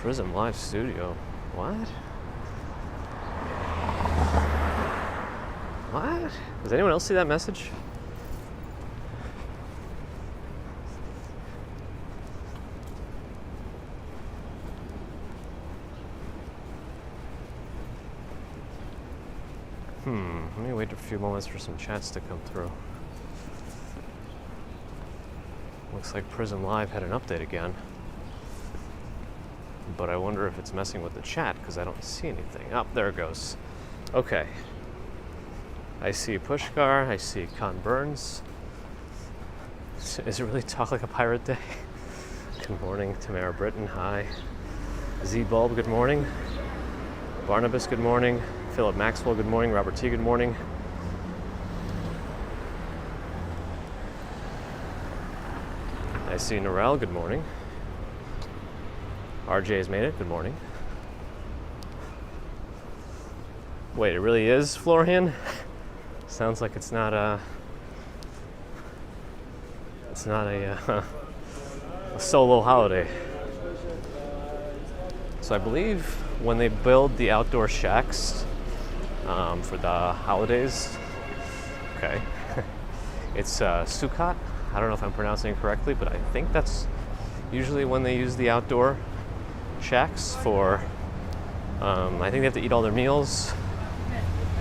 Prism Live Studio. What? What? Does anyone else see that message? Let me wait a few moments for some chats to come through. Looks like Prism Live had an update again. But I wonder if it's messing with the chat because I don't see anything. Oh, there it goes. Okay. I see Pushkar, I see Con Burns. Is it really Talk Like a Pirate Day? Good morning, Tamara Britton, hi. Z-Bulb, good morning. Barnabas, good morning. Philip Maxwell, good morning. Robert T, good morning. I see Norel, good morning. RJ's made it, good morning. Wait, it really is Florian? Sounds like it's not a solo holiday. So I believe when they build the outdoor shacks for the holidays, okay, it's Sukkot. I don't know if I'm pronouncing it correctly, but I think that's usually when they use the outdoor shacks for, I think they have to eat all their meals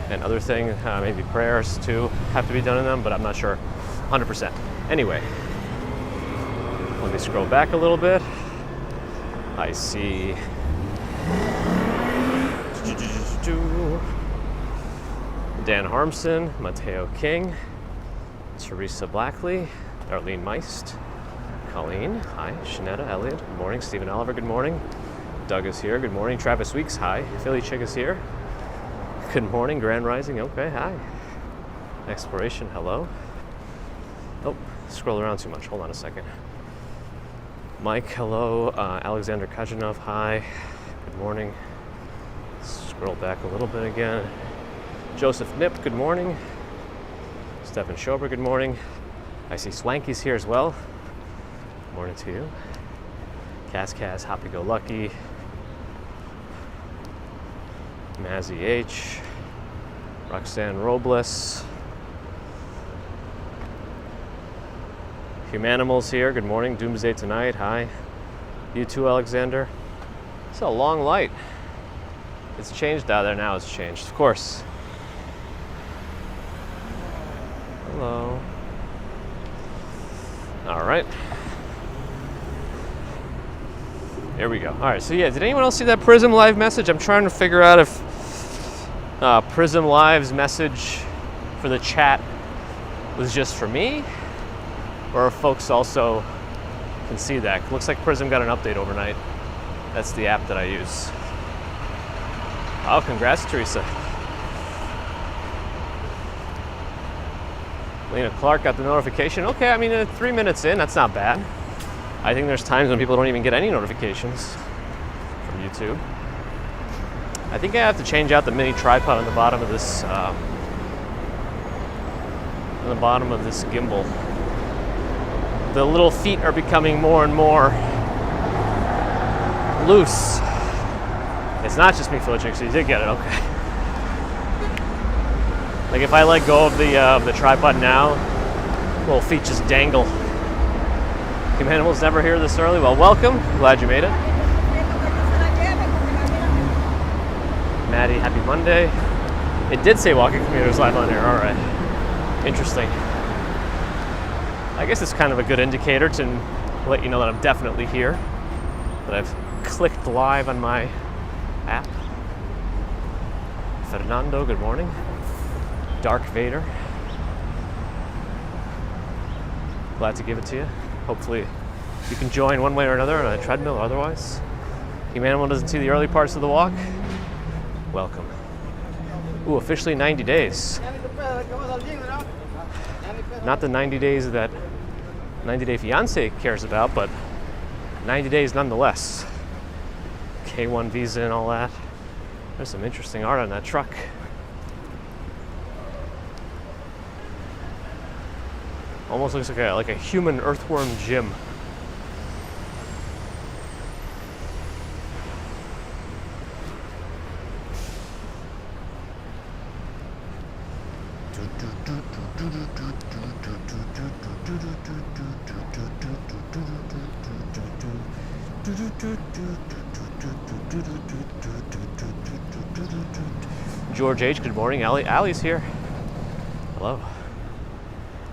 and other things, maybe prayers too have to be done in them, but I'm not sure 100%. Anyway, let me scroll back a little bit. I see Dan Harmson, Mateo King, Teresa Blackley, Arlene Meist, Colleen, hi, Shanetta Elliott, good morning, Stephen Oliver, good morning, Doug is here, good morning, Travis Weeks, hi, Philly Chick is here, good morning, Grand Rising, okay, hi, Exploration, hello, oh, scroll around too much, hold on a second, Mike, hello, Alexander Kajanov, hi, good morning, scroll back a little bit again, Joseph Nip, good morning, Stephen Schober, good morning, I see Swanky's here as well, morning to you, Kaz, Happy Go Lucky, Mazzy H, Roxanne Robles, Humanimals here, good morning, Doomsday Tonight, hi, you too, Alexander, it's a long light, it's changed out there now, it's changed, of course. Hello. All right. Here we go. All right, so yeah, did anyone else see that Prism Live message? I'm trying to figure out if Prism Live's message for the chat was just for me, or if folks also can see that. Looks like Prism got an update overnight. That's the app that I use. Oh, congrats, Teresa. Lena Clark got the notification. Okay, I mean, 3 minutes in, that's not bad. I think there's times when people don't even get any notifications from YouTube. I think I have to change out the mini tripod on the bottom of this gimbal. The little feet are becoming more and more loose. It's not just me, Philip, so you did get it, okay. Like if I let go of the tripod now, little feet just dangle. Humanimals never here this early. Well, welcome. Glad you made it. Maddie, happy Monday. It did say Walking Commuters live on air. All right. Interesting. I guess it's kind of a good indicator to let you know that I'm definitely here. That I've clicked live on my app. Fernando, good morning. Dark Vader. Glad to give it to you. Hopefully you can join one way or another on a treadmill or otherwise. Humanimal doesn't see the early parts of the walk. Welcome. Ooh, officially 90 days. Not the 90 days that 90 Day Fiancé cares about, but 90 days nonetheless. K1 visa and all that. There's some interesting art on that truck. Almost looks like a human earthworm gym. George H, good morning. Allie's here. Hello.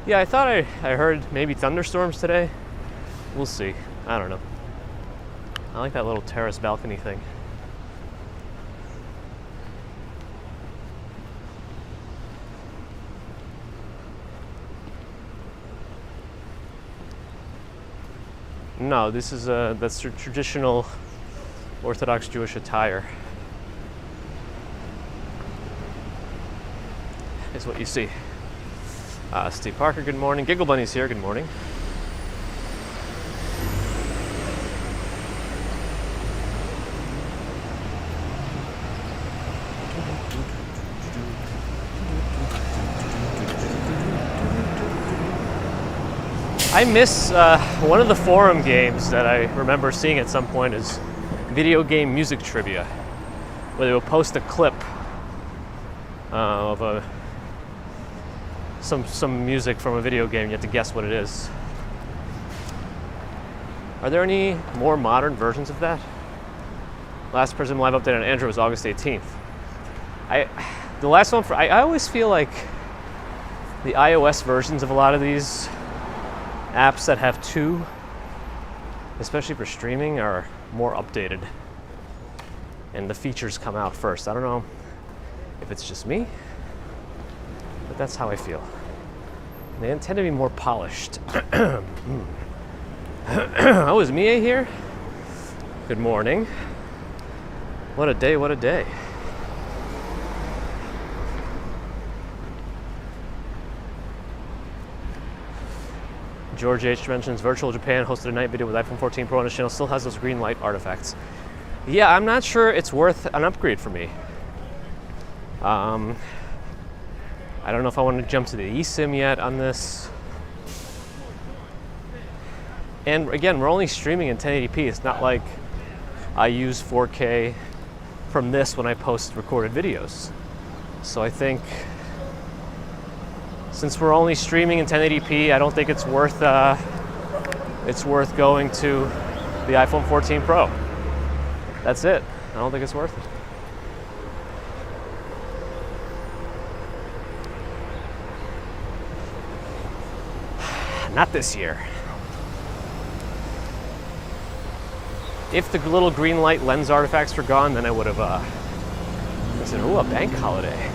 Yeah, I thought I heard maybe thunderstorms today. We'll see. I don't know. I like that little terrace balcony thing. No, this is that's traditional Orthodox Jewish attire. Is what you see. Steve Parker, good morning. Giggle Bunny's here, good morning. I miss one of the forum games that I remember seeing at some point is video game music trivia, where they will post a clip of some music from a video game. You have to guess what it is. Are there any more modern versions of that? Last Prism Live update on Android was August 18th. The last one I always feel like the iOS versions of a lot of these apps that have two, especially for streaming, are more updated and the features come out first. I don't know if it's just me, but that's how I feel. They tend to be more polished. Oh, is Mia here? Good morning. What a day, what a day. George H. mentions Virtual Japan hosted a night video with iPhone 14 Pro on his channel, still has those green light artifacts. Yeah, I'm not sure it's worth an upgrade for me. I don't know if I want to jump to the eSIM yet on this. And again, we're only streaming in 1080p. It's not like I use 4K from this when I post recorded videos. So I think since we're only streaming in 1080p, I don't think it's worth going to the iPhone 14 Pro. That's it. I don't think it's worth it. Not this year. If the little green light lens artifacts were gone, then I would have said, "Ooh, a bank holiday."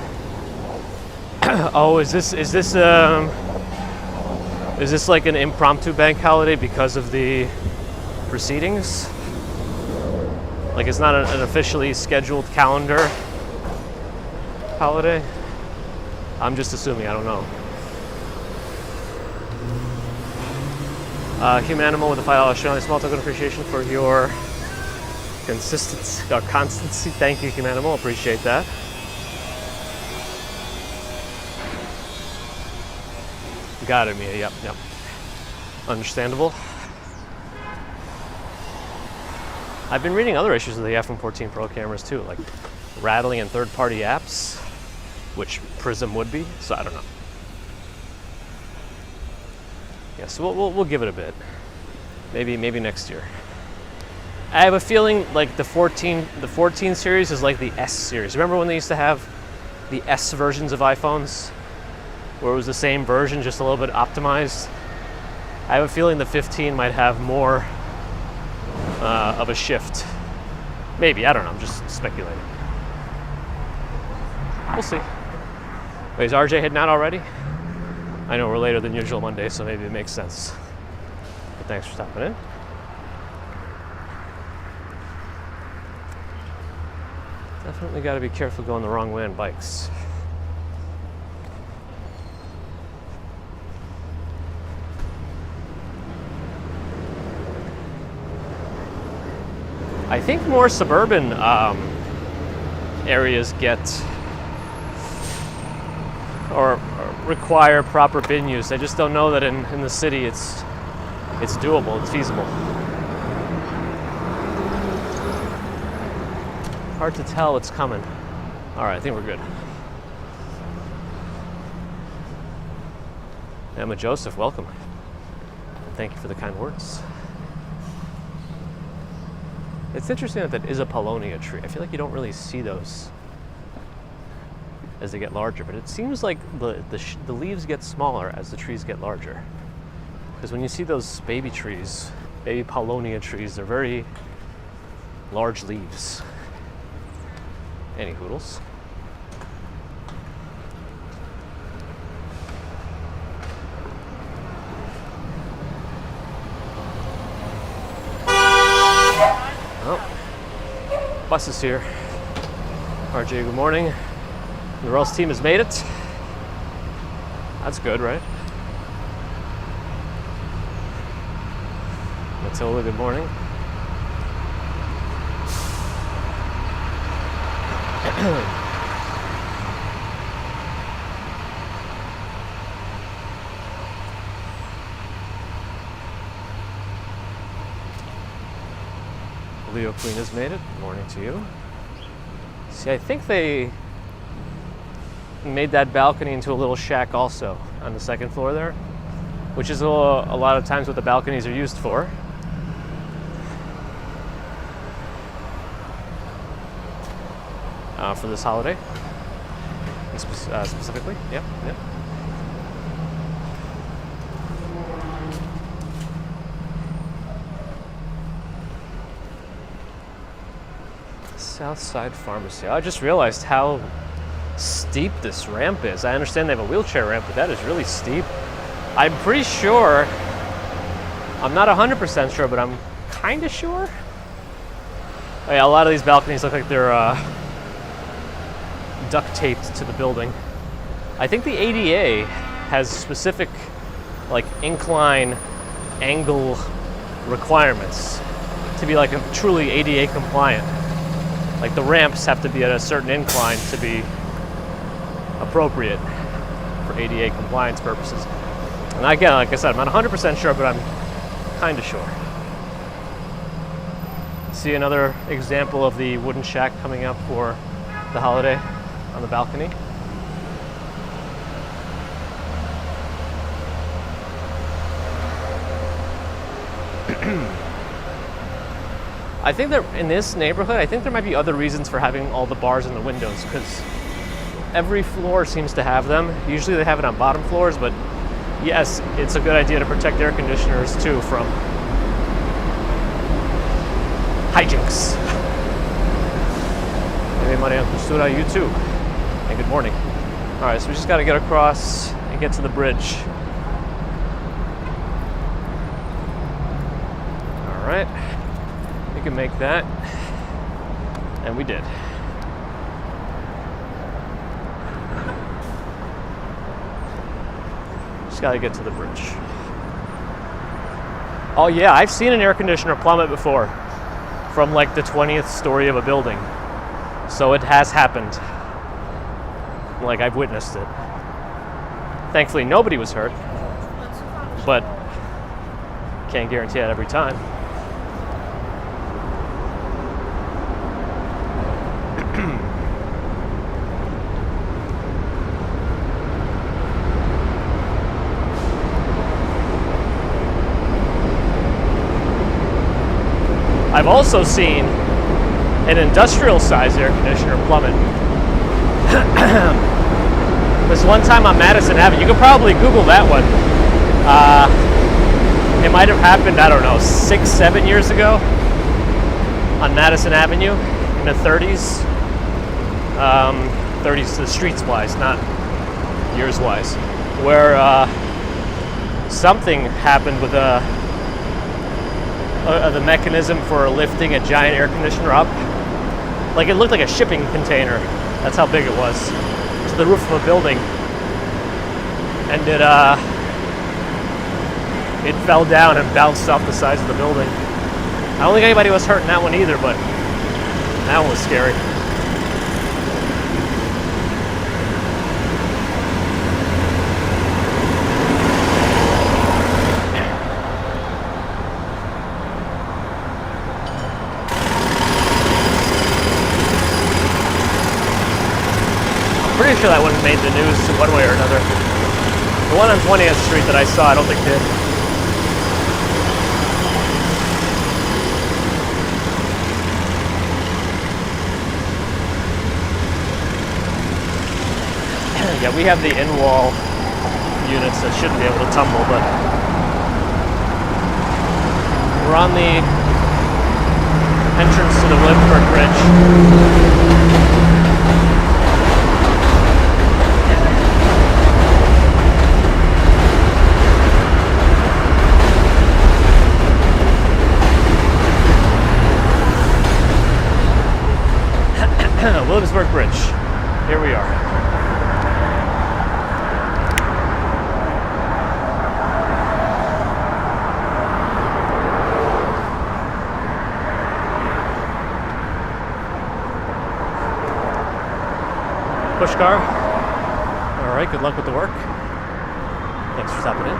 Oh, is this like an impromptu bank holiday because of the proceedings? Like it's not an officially scheduled calendar holiday? I'm just assuming, I don't know. Human Animal with a $5 Australian small token appreciation for your consistency. Thank you, Human Animal. Appreciate that. Got it, Mia. Yep. Understandable. I've been reading other issues of the iPhone 14 Pro cameras too, like rattling in third-party apps, which Prism would be. So I don't know. Yeah, so we'll give it a bit. Maybe next year. I have a feeling like the 14 series is like the S series. Remember when they used to have the S versions of iPhones, where it was the same version, just a little bit optimized? I have a feeling the 15 might have more of a shift. Maybe, I don't know, I'm just speculating. We'll see. Wait, is RJ heading out already? I know we're later than usual Monday, so maybe it makes sense. But thanks for stopping in. Definitely got to be careful going the wrong way on bikes. I think more suburban areas get or require proper bin use. I just don't know that in the city it's doable, it's feasible. Hard to tell what's coming. All right, I think we're good. Emma Joseph, welcome. Thank you for the kind words. It's interesting that that is a Paulownia tree. I feel like you don't really see those as they get larger, but it seems like the leaves get smaller as the trees get larger. Because when you see those baby trees, baby Paulownia trees, they're very large leaves. Any hoodles. Oh, bus is here. RJ, good morning. The Ross team has made it. That's good, right? Matilda, good morning. Leo Queen has made it. Good morning to you. See, I think they made that balcony into a little shack also on the second floor there, which is a lot of times what the balconies are used for. For this holiday, specifically. Yep. Southside Pharmacy. I just realized how steep this ramp is. I understand they have a wheelchair ramp, but that is really steep. I'm pretty sure, I'm not 100% sure, but I'm kind of sure. Oh yeah, a lot of these balconies look like they're duct taped to the building. I think the ADA has specific like incline angle requirements to be like a truly ADA compliant. Like the ramps have to be at a certain incline to be appropriate for ADA compliance purposes. And again, like I said, I'm not 100% sure, but I'm kind of sure. See another example of the wooden shack coming up for the holiday on the balcony. I think that in this neighborhood, I think there might be other reasons for having all the bars in the windows, because every floor seems to have them. Usually they have it on bottom floors, but yes, it's a good idea to protect air conditioners too from hijinks. Maybe money on Kusura, you too. And good morning. All right, so we just got to get across and get to the bridge. All right, we can make that, and we did. Just got to get to the bridge. Oh yeah, I've seen an air conditioner plummet before from like the 20th story of a building. So it has happened. Like, I've witnessed it. Thankfully, nobody was hurt, but can't guarantee that every time. I've also seen an industrial size air conditioner plummet. This one time on Madison Avenue, you could probably Google that one. It might have happened, I don't know, 6-7 years ago on Madison Avenue in the 30s. 30s, the streets wise, not years wise, where something happened with the mechanism for lifting a giant air conditioner up. Like, it looked like a shipping container. That's how big it was. To the roof of a building. And it fell down and bounced off the sides of the building. I don't think anybody was hurt in that one either, but that one was scary. Pretty sure that one made the news one way or another. The one on 20th Street that I saw, I don't think did. Yeah, we have the in-wall units that shouldn't be able to tumble, but we're on the entrance to the Williamsburg Bridge. Williamsburg Bridge. Here we are. Push car. All right, good luck with the work. Thanks for stopping in.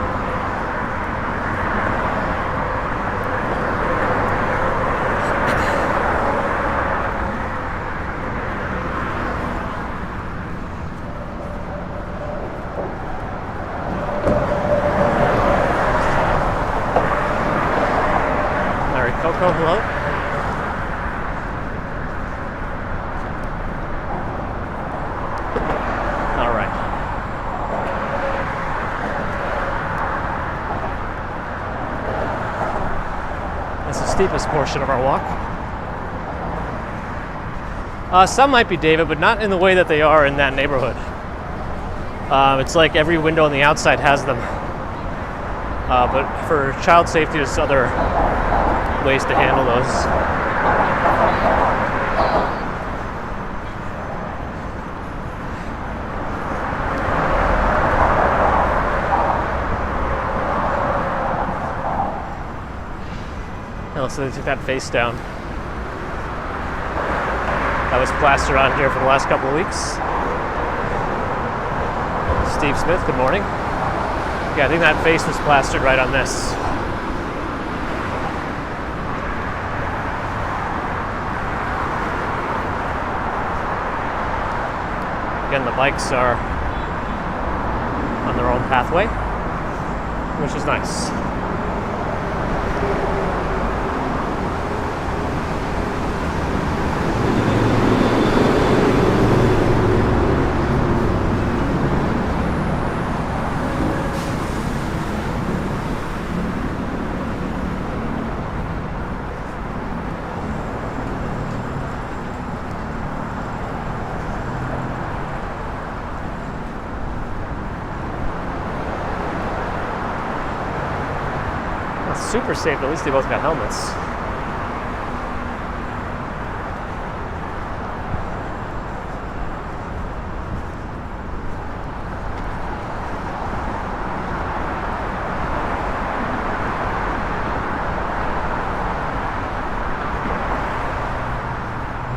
All right, Coco, hello. Steepest portion of our walk. Some might be David, but not in the way that they are in that neighborhood. It's like every window on the outside has them. But for child safety, there's other ways to handle those. So they took that face down. That was plastered on here for the last couple of weeks. Steve Smith, good morning. Yeah, I think that face was plastered right on this. Again, the bikes are on their own pathway, which is nice. Super safe, at least they both got helmets.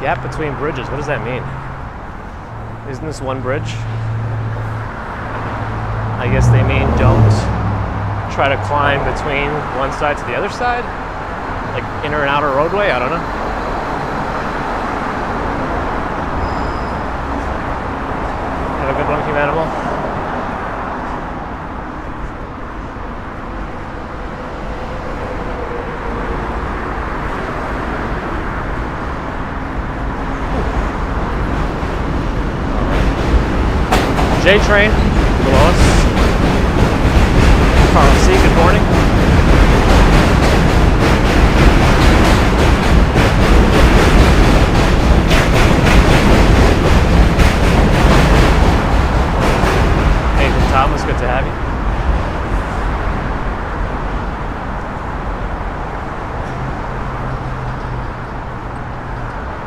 Gap between bridges, what does that mean? Isn't this one bridge? I guess they mean don't try to climb between one side to the other side, like inner and outer roadway. I don't know. Have a good one, Cute Animal. J-Train below us. Carl C, good morning. Nathan Thomas, good to have you.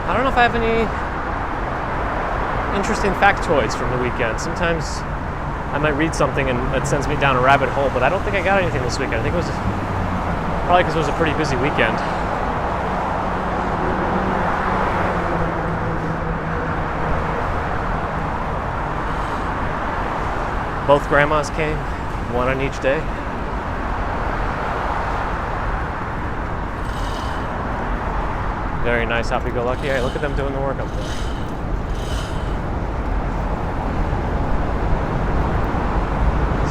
I don't know if I have any interesting factoids from the weekend. Sometimes I might read something and it sends me down a rabbit hole, but I don't think I got anything this weekend. I think it was probably because it was a pretty busy weekend. Both grandmas came, one on each day. Very nice, happy-go-lucky. Hey, look at them doing the work up there.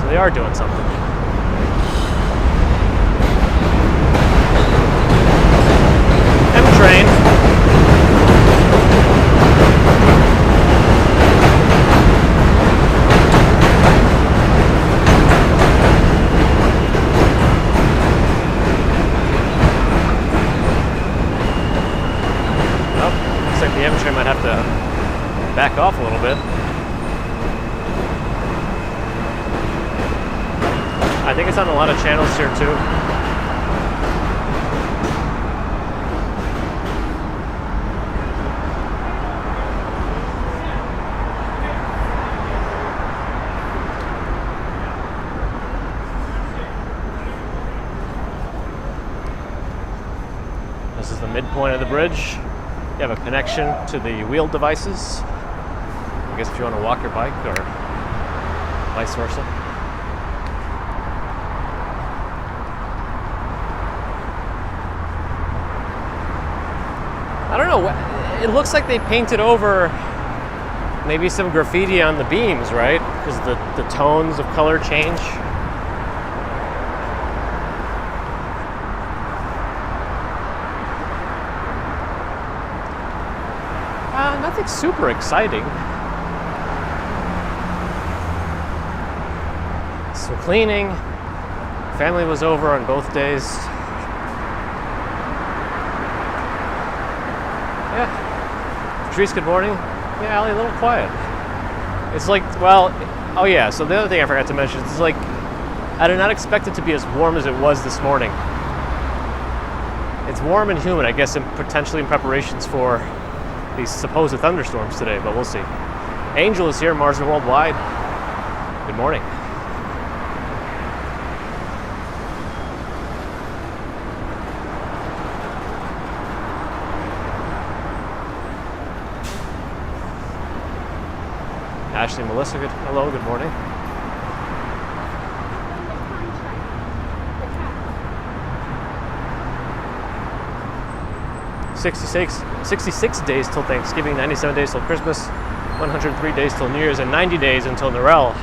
they are doing something. M-Train. Looks like the M-Train might have to back off a little bit. I think it's on a lot of channels here too. This is the midpoint of the bridge. You have a connection to the wheeled devices. I guess if you want to walk your bike or vice versa. I don't know, it looks like they painted over maybe some graffiti on the beams, right? Because the tones of color change. Nothing super exciting. So cleaning, family was over on both days. Yeah. Patrice, good morning. Yeah, Allie, a little quiet. It's like, well, oh yeah, so the other thing I forgot to mention is like, I did not expect it to be as warm as it was this morning. It's warm and humid, I guess, potentially in preparations for these supposed thunderstorms today, but we'll see. Angel is here, Mars Worldwide. Good morning. Ashley, Melissa, hello, good morning. $66 days till Thanksgiving, 97 days till Christmas, 103 days till New Year's, and 90 days until Narelle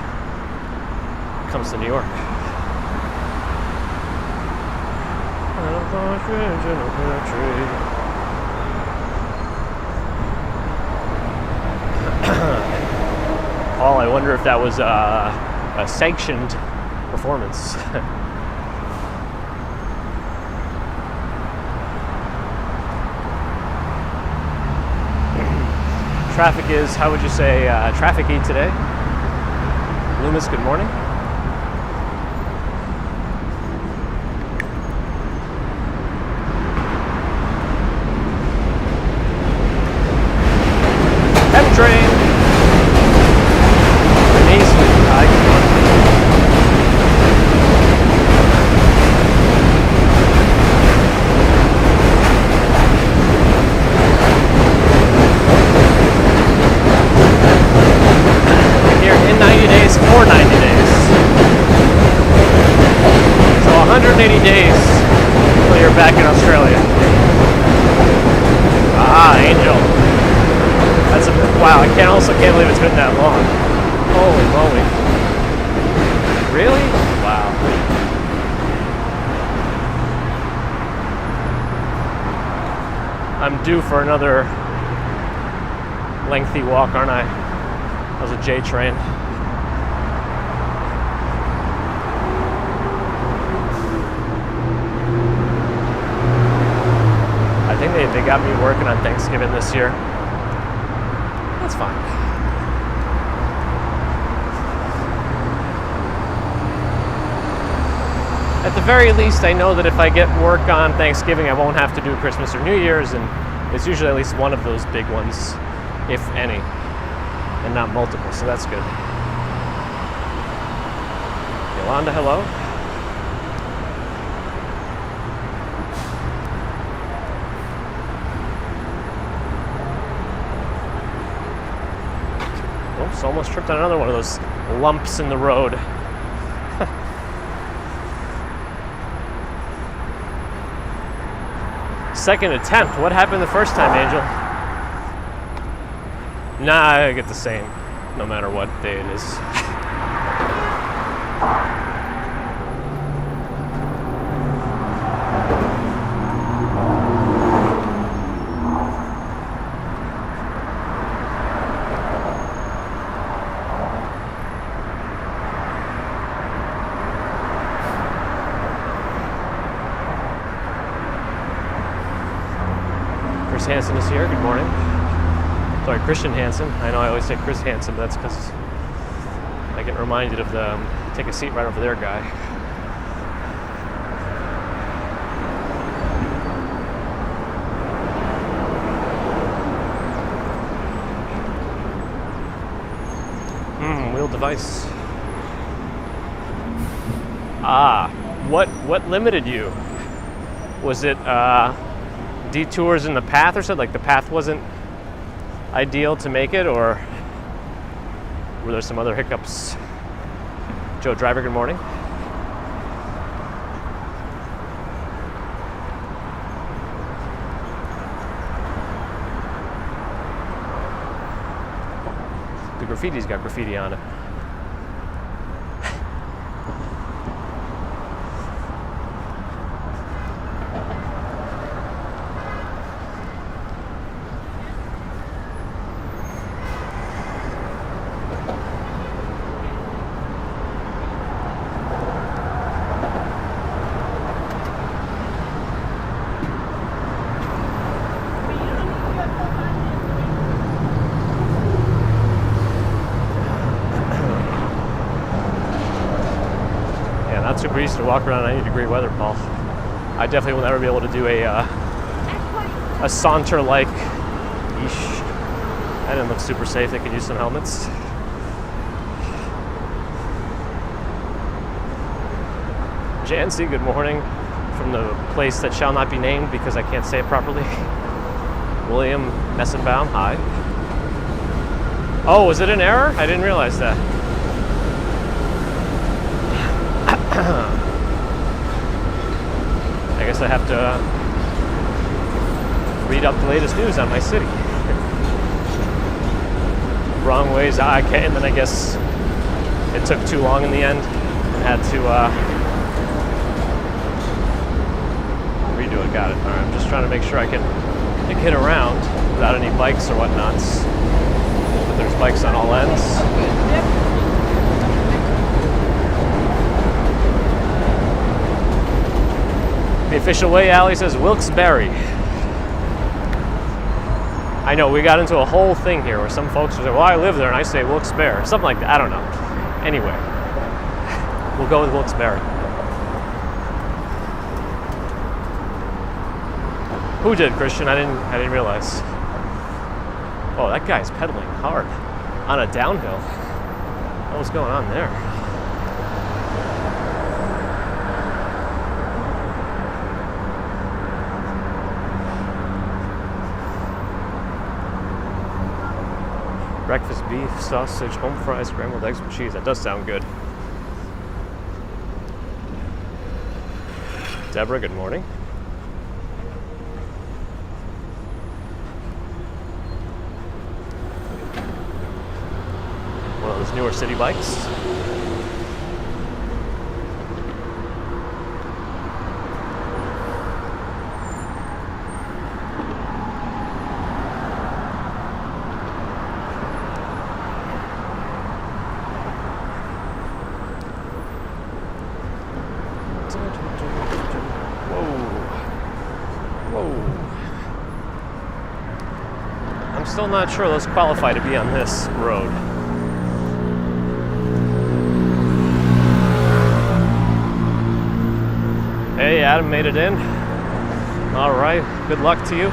comes to New York. Paul, I wonder if that was a sanctioned performance. Traffic is, how would you say, traffic-y today? Loomis, good morning. M-Train. Denise, hi, good morning. In 90 days for 90 days. So 180 days until you're back in Australia. Ah, Angel. That's wow, I can't believe it's been that long. Holy moly. Really? Wow. I'm due for another lengthy walk, aren't I? That was a J train. I think they got me working on Thanksgiving this year. That's fine. At the very least, I know that if I get work on Thanksgiving, I won't have to do Christmas or New Year's, and it's usually at least one of those big ones, if any, and not multiple, so that's good. Yolanda, hello. Oops, almost tripped on another one of those lumps in the road. Second attempt. What happened the first time, Angel? Nah, I get the same, no matter what day it is. Chris Hansen is here. Good morning. Sorry, Christian Hansen. I know I always say Chris Hansen, but that's because I get reminded of the take a seat right over there guy. Wheel device. What limited you? Was it detours in the path or something? Like the path wasn't ideal to make it, or were there some other hiccups? Joe Driver, good morning. The graffiti's got graffiti on it. Not super easy to walk around in 90-degree weather, Paul. I definitely will never be able to do a saunter like. Yeesh. That didn't look super safe. They could use some helmets. Jancy, good morning from the place that shall not be named because I can't say it properly. William Messenbaum, hi. Oh, was it an error? I didn't realize that. I guess I have to read up the latest news on my city. Wrong ways, I can't, and then I guess it took too long in the end and had to redo it. Got it. All right, I'm just trying to make sure I can get around without any bikes or whatnots. But there's bikes on all ends. The official way, Allie says Wilkes-Barre. I know, we got into a whole thing here where some folks will say, well, I live there, and I say Wilkes-Barre. Something like that, I don't know. Anyway, we'll go with Wilkes-Barre. Who did, Christian? I didn't realize. Oh, that guy's pedaling hard on a downhill. What was going on there? Breakfast beef, sausage, home fries, scrambled eggs with cheese. That does sound good. Deborah, good morning. One of those newer city bikes. Still not sure those qualify to be on this road. Hey, Adam made it in. All right, good luck to you.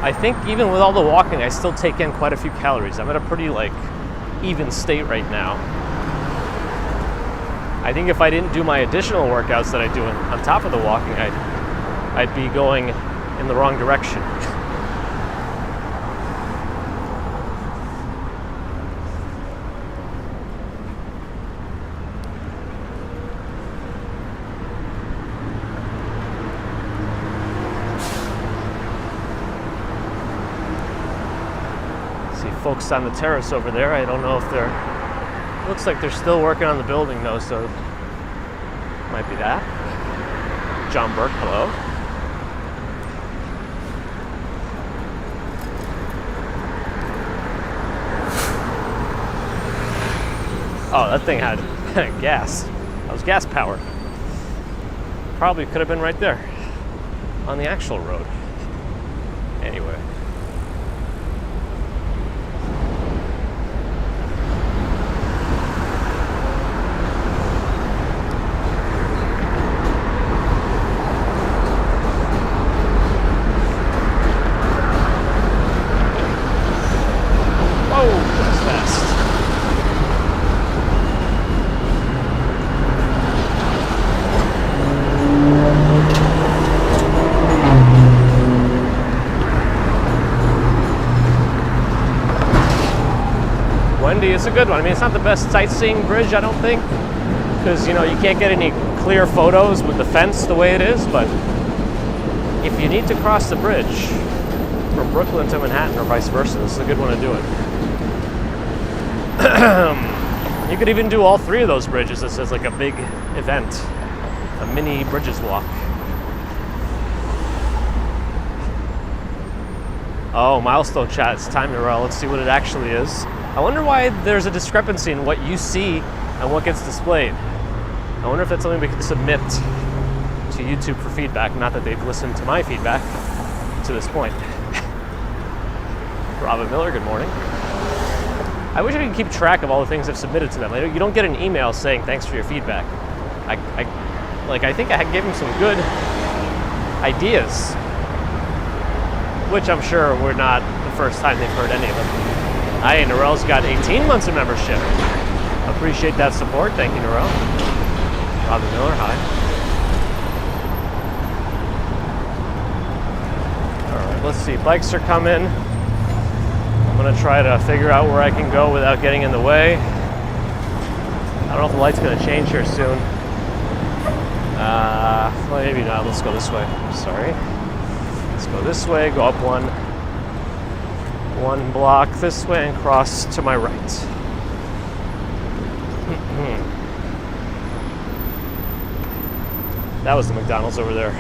I think even with all the walking, I still take in quite a few calories. I'm at a pretty even state right now. I think if I didn't do my additional workouts that I do on top of the walking, I'd be going in the wrong direction. Folks on the terrace over there. I don't know if they're... Looks like they're still working on the building though, so might be that. John Burke, hello. Oh, that thing had gas. That was gas powered. Probably could have been right there on the actual road. Anyway. It's a good one. I mean, it's not the best sightseeing bridge, I don't think, because, you know, you can't get any clear photos with the fence the way it is, but if you need to cross the bridge from Brooklyn to Manhattan or vice versa, this is a good one to do it. You could even do all three of those bridges. This is like a big event, a mini bridges walk. Oh, milestone chat, it's time to roll. Let's see what it actually is. I wonder why there's a discrepancy in what you see and what gets displayed. I wonder if that's something we can submit to YouTube for feedback, not that they've listened to my feedback to this point. Robin Miller, good morning. I wish I could keep track of all the things I've submitted to them. You don't get an email saying thanks for your feedback. I think I gave them some good ideas, which I'm sure were not the first time they've heard any of them. Hi, Narelle's got 18 months of membership. Appreciate that support. Thank you, Narelle. Robin Miller, hi. All right, let's see. Bikes are coming. I'm going to try to figure out where I can go without getting in the way. I don't know if the light's going to change here soon. Well, maybe not. Let's go this way. Sorry. Let's go this way, go up one block this way and cross to my right. That was the McDonald's over there.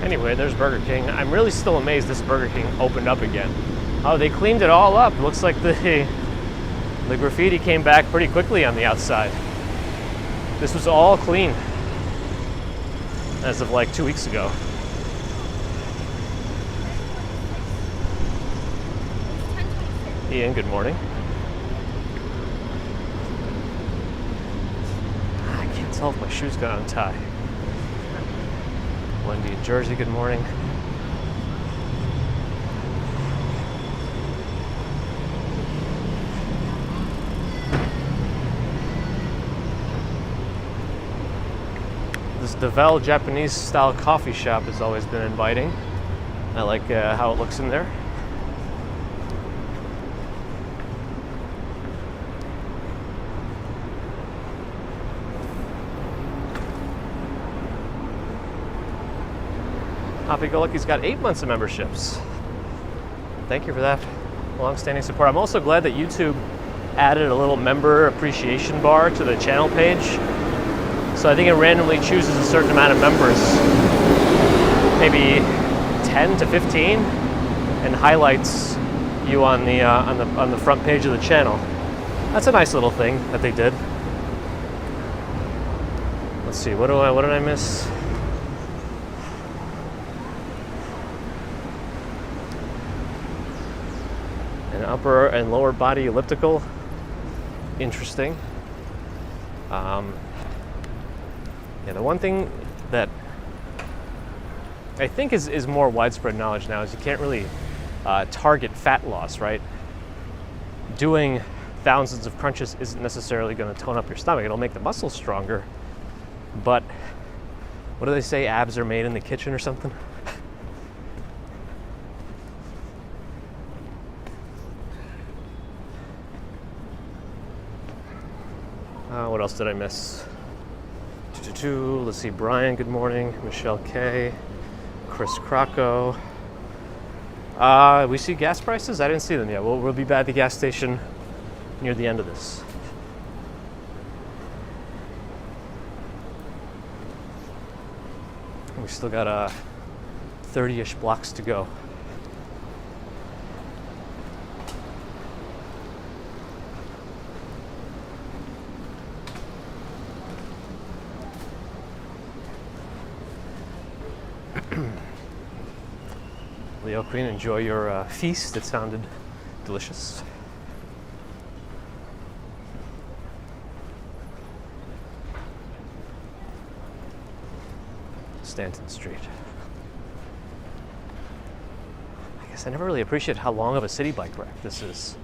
Anyway, there's Burger King. I'm really still amazed this Burger King opened up again. Oh, they cleaned it all up. Looks like the graffiti came back pretty quickly on the outside. This was all clean as of like 2 weeks ago. Ian, good morning. I can't tell if my shoes got untied. Wendy in Jersey, good morning. This Devel Japanese style coffee shop has always been inviting. I like how it looks in there. Happy Go Lucky's got 8 months of memberships. Thank you for that long-standing support. I'm also glad that YouTube added a little member appreciation bar to the channel page. So I think it randomly chooses a certain amount of members, maybe 10 to 15, and highlights you on the front page of the channel. That's a nice little thing that they did. Let's see, what did I miss? An upper and lower body elliptical. Interesting. Yeah, the one thing that I think is more widespread knowledge now is you can't really target fat loss, right? Doing thousands of crunches isn't necessarily going to tone up your stomach. It'll make the muscles stronger, but what do they say? Abs are made in the kitchen or something? What else did I miss? Let's see, Brian, good morning. Michelle K. Chris Crocco. We see gas prices? I didn't see them yet. We'll be at the gas station near the end of this. We still got 30-ish blocks to go. Leo Queen, enjoy your feast. It sounded delicious. Stanton Street. I guess I never really appreciated how long of a city bike ride this is.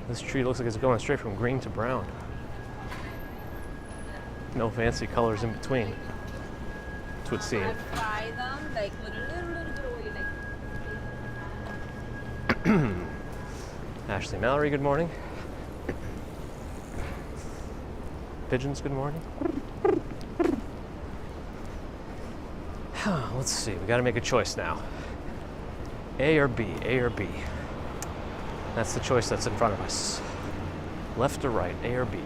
This tree looks like it's going straight from green to brown. No fancy colors in between. That's what it seemed. Fry them like little bit like. Ashley Mallory, good morning. Pigeons, good morning. Let's see, we gotta make a choice now. A or B, A or B. That's the choice that's in front of us. Left or right, A or B.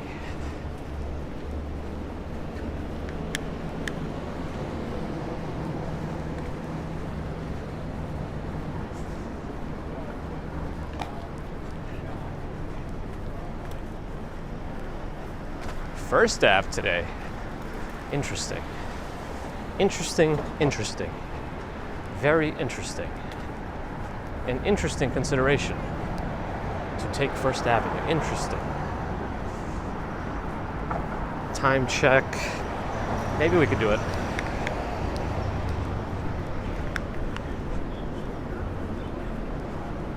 First Ave today. Interesting. Interesting, interesting. Very interesting. An interesting consideration to take First Avenue. Interesting. Time check. Maybe we could do it.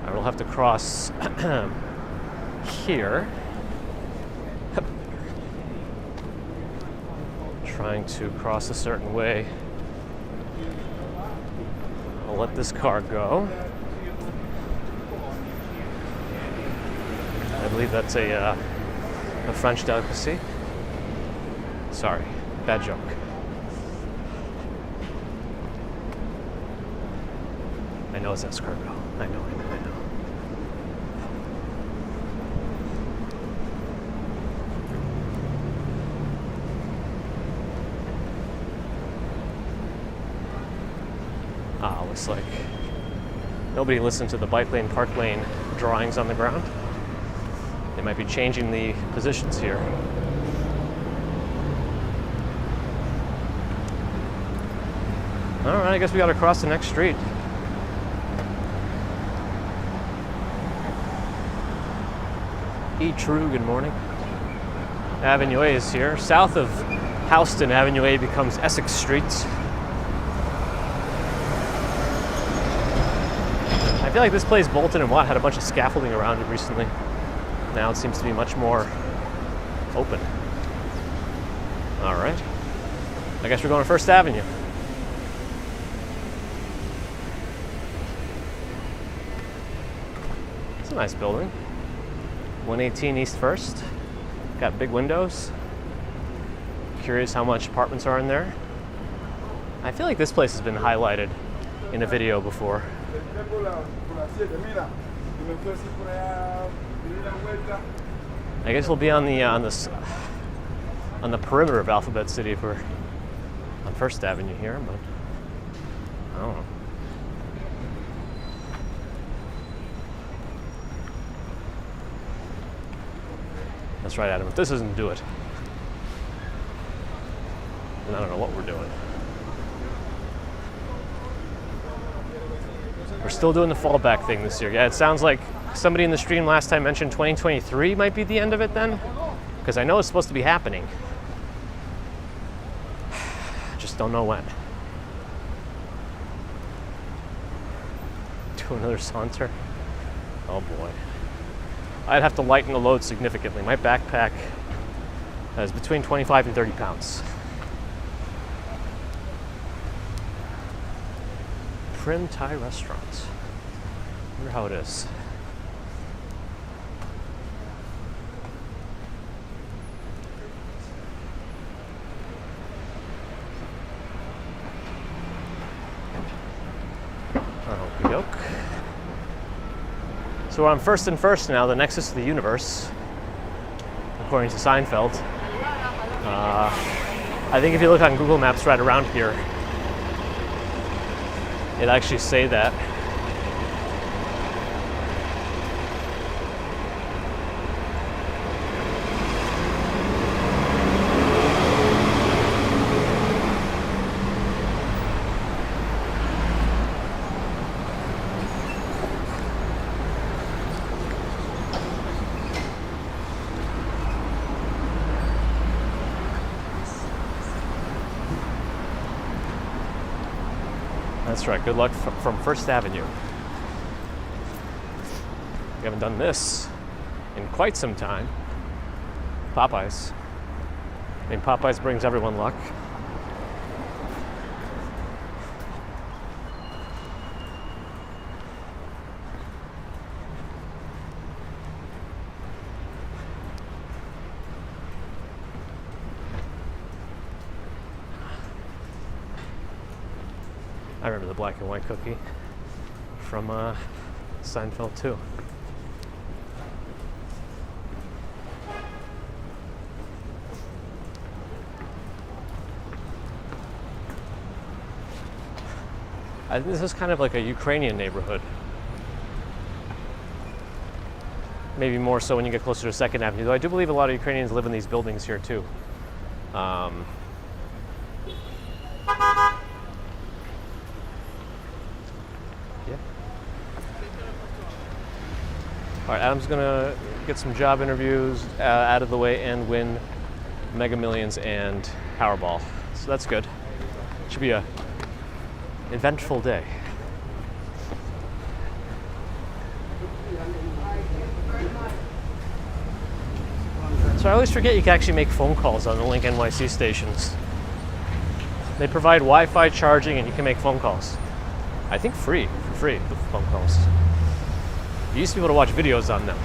I will have to cross here. Trying to cross a certain way. I'll let this car go. I believe that's a French delicacy. Sorry, bad joke. I know it's escargot. I know. Looks like nobody listened to the bike lane, park lane drawings on the ground. They might be changing the positions here. All right, I guess we got to cross the next street. True, good morning. Avenue A is here. South of Houston, Avenue A becomes Essex Street. I feel like this place, Bolton and Watt, had a bunch of scaffolding around it recently. Now it seems to be much more open. All right. I guess we're going to First Avenue. It's a nice building. 118 East First. Got big windows. Curious how much apartments are in there. I feel like this place has been highlighted in a video before. I guess we'll be on the perimeter of Alphabet City if we're on First Avenue here, but I don't know. That's right, Adam. If this doesn't do it, then I don't know what we're doing. We're still doing the fallback thing this year. Yeah, it sounds like somebody in the stream last time mentioned 2023 might be the end of it then, because I know it's supposed to be happening. Just don't know when. Do another saunter? Oh boy. I'd have to lighten the load significantly. My backpack is between 25 and 30 pounds. Prim Thai restaurant. Wonder how it is. Okey-doke. So we're on First and First now, the nexus of the universe, according to Seinfeld. I think if you look on Google Maps right around here, it actually say that. That's right, good luck from First Avenue. We haven't done this in quite some time. Popeyes. I mean, Popeyes brings everyone luck. I remember the black and white cookie from Seinfeld too. I think this is kind of like a Ukrainian neighborhood. Maybe more so when you get closer to 2nd Avenue, though I do believe a lot of Ukrainians live in these buildings here too. All right, Adam's gonna get some job interviews out of the way and win Mega Millions and Powerball. So that's good. Should be a eventful day. So I always forget you can actually make phone calls on the Link NYC stations. They provide Wi-Fi charging and you can make phone calls. I think for free, the phone calls. You used to be able to watch videos on them.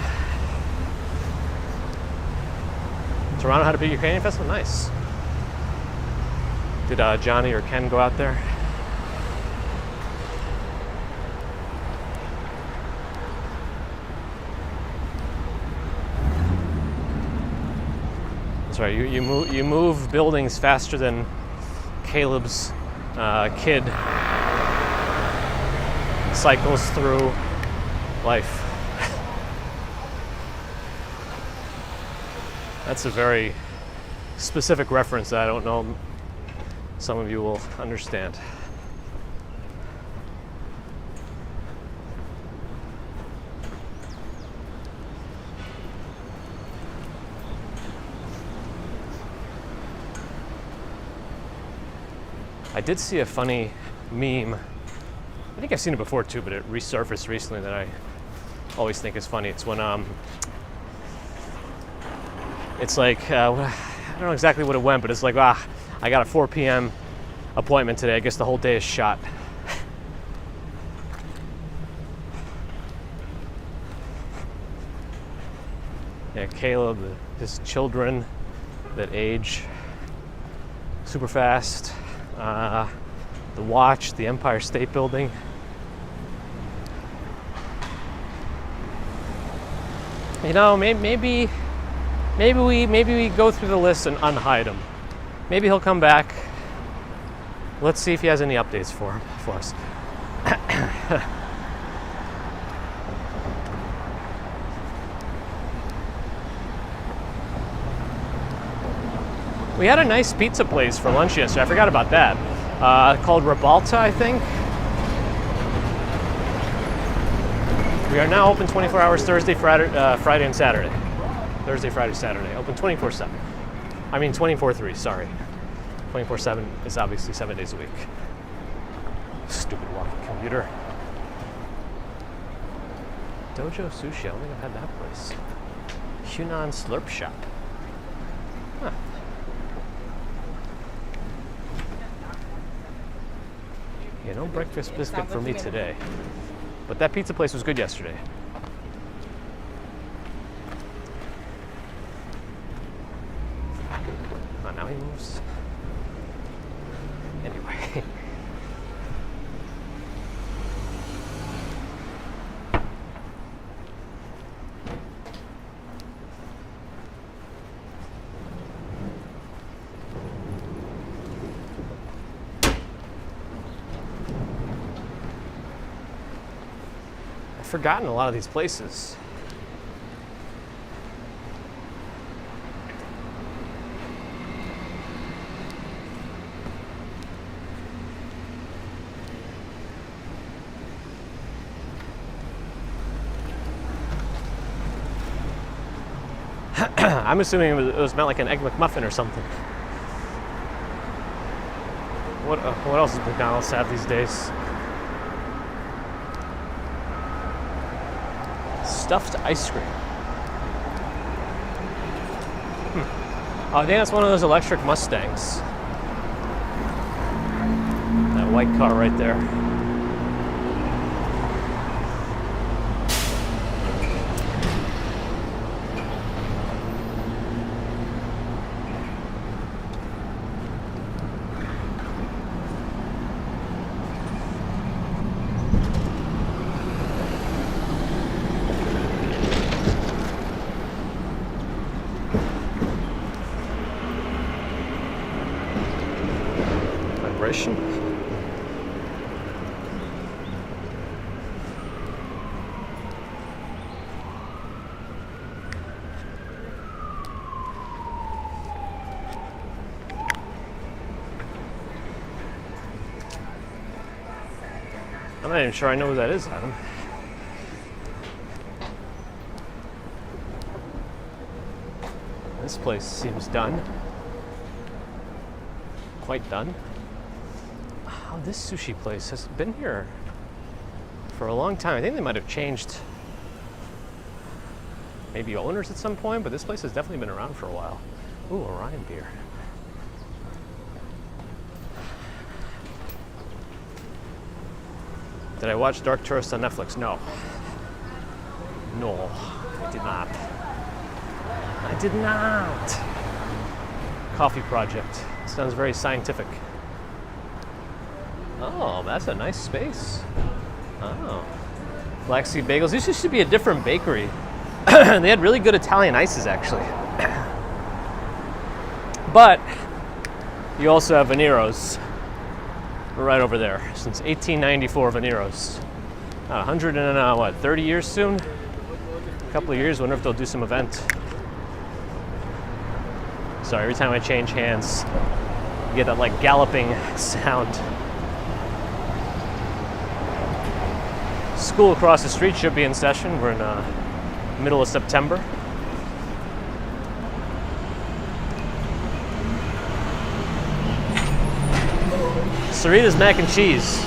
Toronto had a big Ukrainian festival? Nice. Did Johnny or Ken go out there? That's right, you move buildings faster than Caleb's kid cycles through life. That's a very specific reference that I don't know some of you will understand. I did see a funny meme. I think I've seen it before too, but it resurfaced recently that I always think is funny. It's when it's like I don't know exactly what it went, but it's like I got a 4 p.m. appointment today. I guess the whole day is shot. Yeah, Caleb, his children that age super fast. The watch, the Empire State Building. You know, maybe we go through the list and unhide him. Maybe he'll come back. Let's see if he has any updates for us. We had a nice pizza place for lunch yesterday. I forgot about that. Called Ribalta, I think. We are now open 24 hours Thursday, Friday, and Saturday. Thursday, Friday, Saturday. Open 24/7. I mean 24/3, sorry. 24/7 is obviously 7 days a week. Stupid walking commuter. Dojo Sushi, I don't think I've had that place. Hunan Slurp Shop. Huh. Yeah, no breakfast biscuit for me today. But that pizza place was good yesterday. Oh, now he moves. Anyway. I've forgotten a lot of these places. I'm assuming it was meant like an Egg McMuffin or something. What else does McDonald's have these days? Stuffed ice cream. Oh, I think that's one of those electric Mustangs. That white car right there. Vibration. I'm not even sure I know who that is, Adam. This place seems done. Quite done. Oh, this sushi place has been here for a long time. I think they might have changed maybe owners at some point, but this place has definitely been around for a while. Ooh, Orion beer. Did I watch Dark Tourist on Netflix? No. No, I did not. I did not. Coffee Project. Sounds very scientific. Oh, that's a nice space. Oh. Black Sea Bagels. This used to be a different bakery. They had really good Italian ices, actually. But you also have Venero's right over there. Since 1894, Venero's. 30 years soon? A couple of years. Wonder if they'll do some event. Sorry, every time I change hands, you get that like galloping sound. School across the street should be in session. We're in middle of September. Sarita's mac and cheese,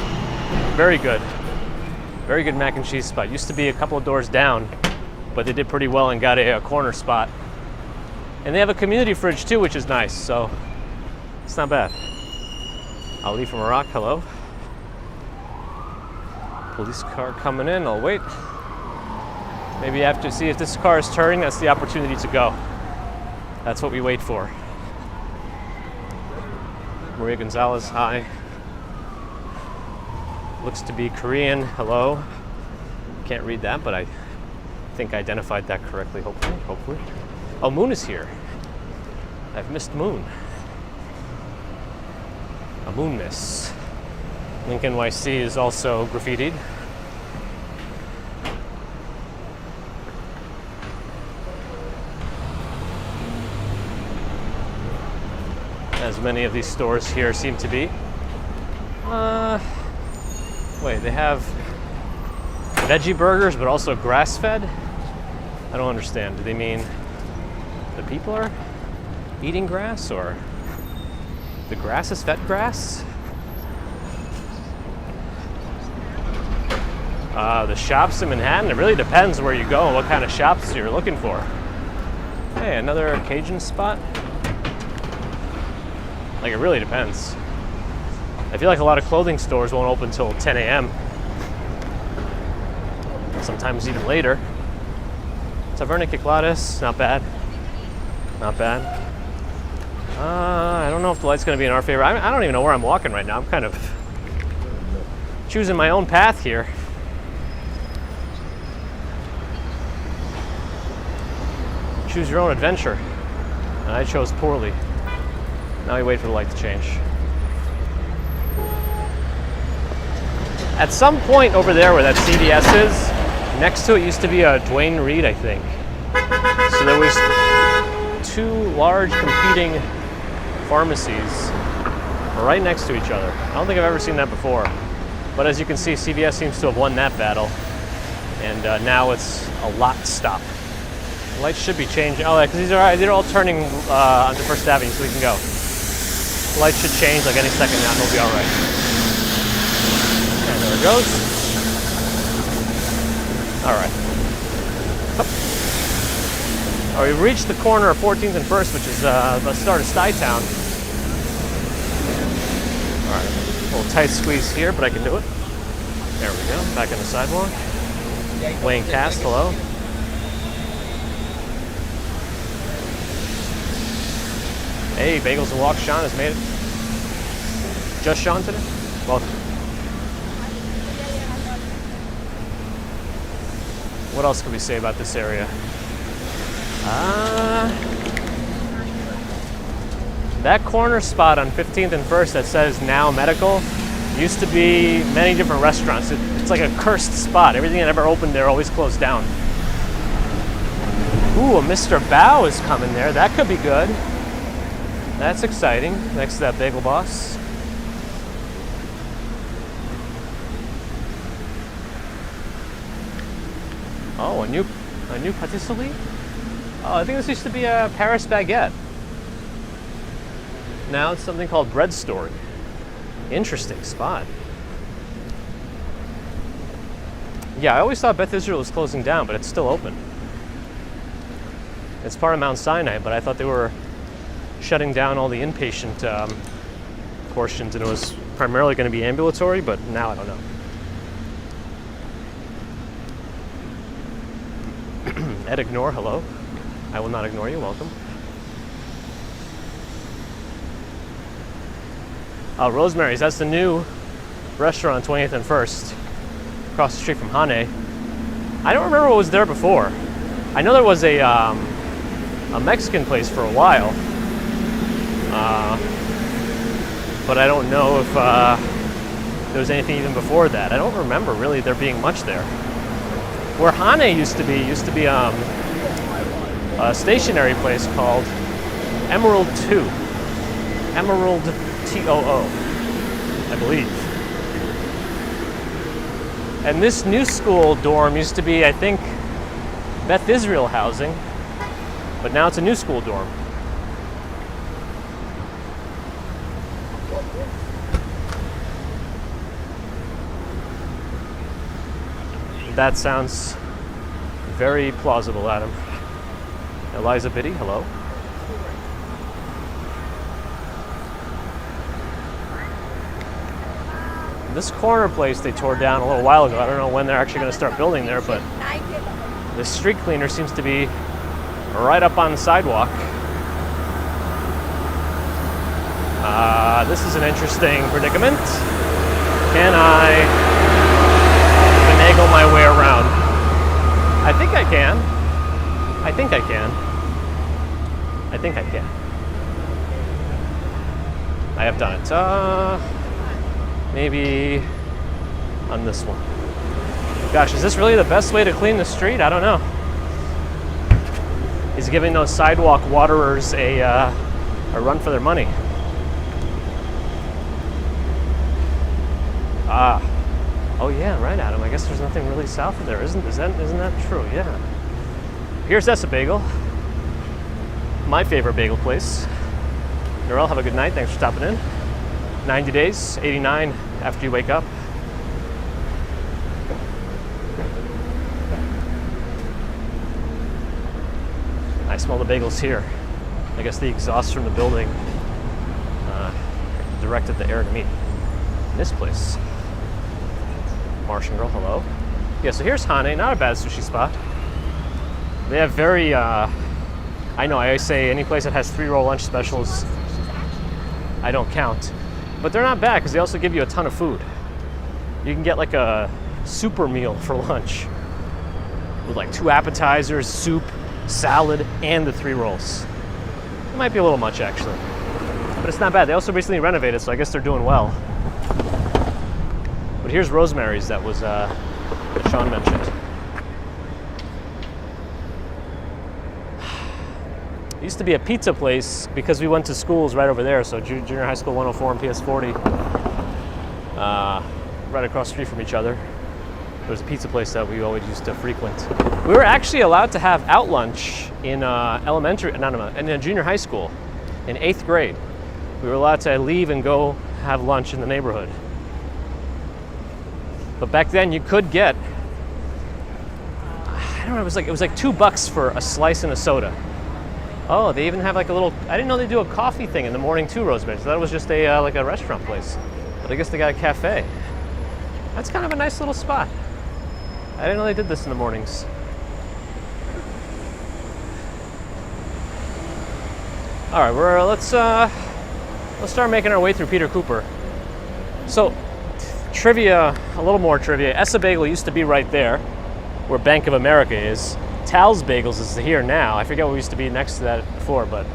very good. Very good mac and cheese spot. Used to be a couple of doors down, but they did pretty well and got a corner spot. And they have a community fridge too, which is nice, so it's not bad. Ali from Iraq, hello. Police car coming in, I'll wait. Maybe I have to see if this car is turning, that's the opportunity to go. That's what we wait for. Maria Gonzalez, hi. Looks to be Korean, hello. Can't read that, but I think I identified that correctly, hopefully. Oh, Moon is here. I've missed Moon. A Moon miss. Link NYC is also graffitied. As many of these stores here seem to be. Wait, they have veggie burgers, but also grass-fed? I don't understand. Do they mean the people are eating grass, or the grass is fed grass? The shops in Manhattan, it really depends where you go and what kind of shops you're looking for. Hey, another Cajun spot? Like, it really depends. I feel like a lot of clothing stores won't open until 10 a.m. Sometimes even later. Taverna Kicladas, not bad. Not bad. I don't know if the light's going to be in our favor. I don't even know where I'm walking right now. I'm kind of choosing my own path here. Choose your own adventure. And I chose poorly. Now we wait for the light to change. At some point over there where that CVS is, Next to it used to be a Dwayne Reed, I think. So there was two large competing pharmacies right next to each other. I don't think I've ever seen that before. But as you can see, CVS seems to have won that battle. And now it's a lot stop. The lights should be changing. Oh, because they're all turning onto First Avenue so we can go. The lights should change like any second now. He'll be all right. And there it goes. All right. Oh, we've reached the corner of 14th and 1st, which is the start of Stuy Town. All right, a little tight squeeze here, but I can do it. There we go, back on the sidewalk. Wayne Cast, hello. Hey, Bagels and Walk, Sean has made it. Just Sean today? Welcome. What else can we say about this area? That corner spot on 15th and 1st that says Now Medical used to be many different restaurants. It's like a cursed spot. Everything that ever opened there always closed down. Ooh, a Mr. Bao is coming there. That could be good. That's exciting. Next to that Bagel Boss. Oh, a new patisserie? Oh, I think this used to be a Paris baguette. Now it's something called Bread Story. Interesting spot. Yeah, I always thought Beth Israel was closing down, but it's still open. It's part of Mount Sinai, but I thought they were shutting down all the inpatient portions, and it was primarily going to be ambulatory, but now I don't know. Ed Ignore, hello. I will not ignore you, welcome. Rosemary's, that's the new restaurant on 20th and 1st, across the street from Hane. I don't remember what was there before. I know there was a Mexican place for a while, but I don't know if there was anything even before that. I don't remember really there being much there. Where Hane used to be a stationery place called Emerald 2. Emerald TOO, I believe. And this new school dorm used to be, I think, Beth Israel housing, but now it's a new school dorm. That sounds very plausible, Adam. Eliza Biddy, hello. This corner place they tore down a little while ago. I don't know when they're actually going to start building there, but the street cleaner seems to be right up on the sidewalk. This is an interesting predicament. Can I finagle my way around? I think I can. I think I can. I think I can. I have done it. Maybe on this one. Gosh, is this really the best way to clean the street? I don't know. He's giving those sidewalk waterers a run for their money. Oh yeah, right, Adam. I guess there's nothing really south of there, isn't that true? Yeah. Here's Essa Bagel. My favorite bagel place. Narelle, have a good night. Thanks for stopping in. 90 days, 89 after you wake up. I smell the bagels here. I guess the exhaust from the building directed the air to me. This place. Martian Girl, hello. Yeah, so here's Hane, not a bad sushi spot. They have very, I know, I always say any place that has 3-roll lunch specials, I don't count. But they're not bad because they also give you a ton of food. You can get like a super meal for lunch with like 2 appetizers, soup, salad, and the 3 rolls. It might be a little much actually, but it's not bad. They also recently renovated, so I guess they're doing well. But here's Rosemary's that was that Sean mentioned. It used to be a pizza place because we went to schools right over there. So junior high school 104 and PS 40, right across the street from each other. There was a pizza place that we always used to frequent. We were actually allowed to have out lunch in in junior high school, in 8th grade. We were allowed to leave and go have lunch in the neighborhood. But back then you could get, I don't know, it was like $2 for a slice and a soda. Oh, they even have like a little, I didn't know they do a coffee thing in the morning too, Rosemary. So that was just a like a restaurant place. But I guess they got a cafe. That's kind of a nice little spot. I didn't know they did this in the mornings. All right, let's start making our way through Peter Cooper. So, trivia, a little more trivia. Essa Bagel used to be right there, where Bank of America is. Tal's Bagels is here now. I forget what used to be next to that before, but.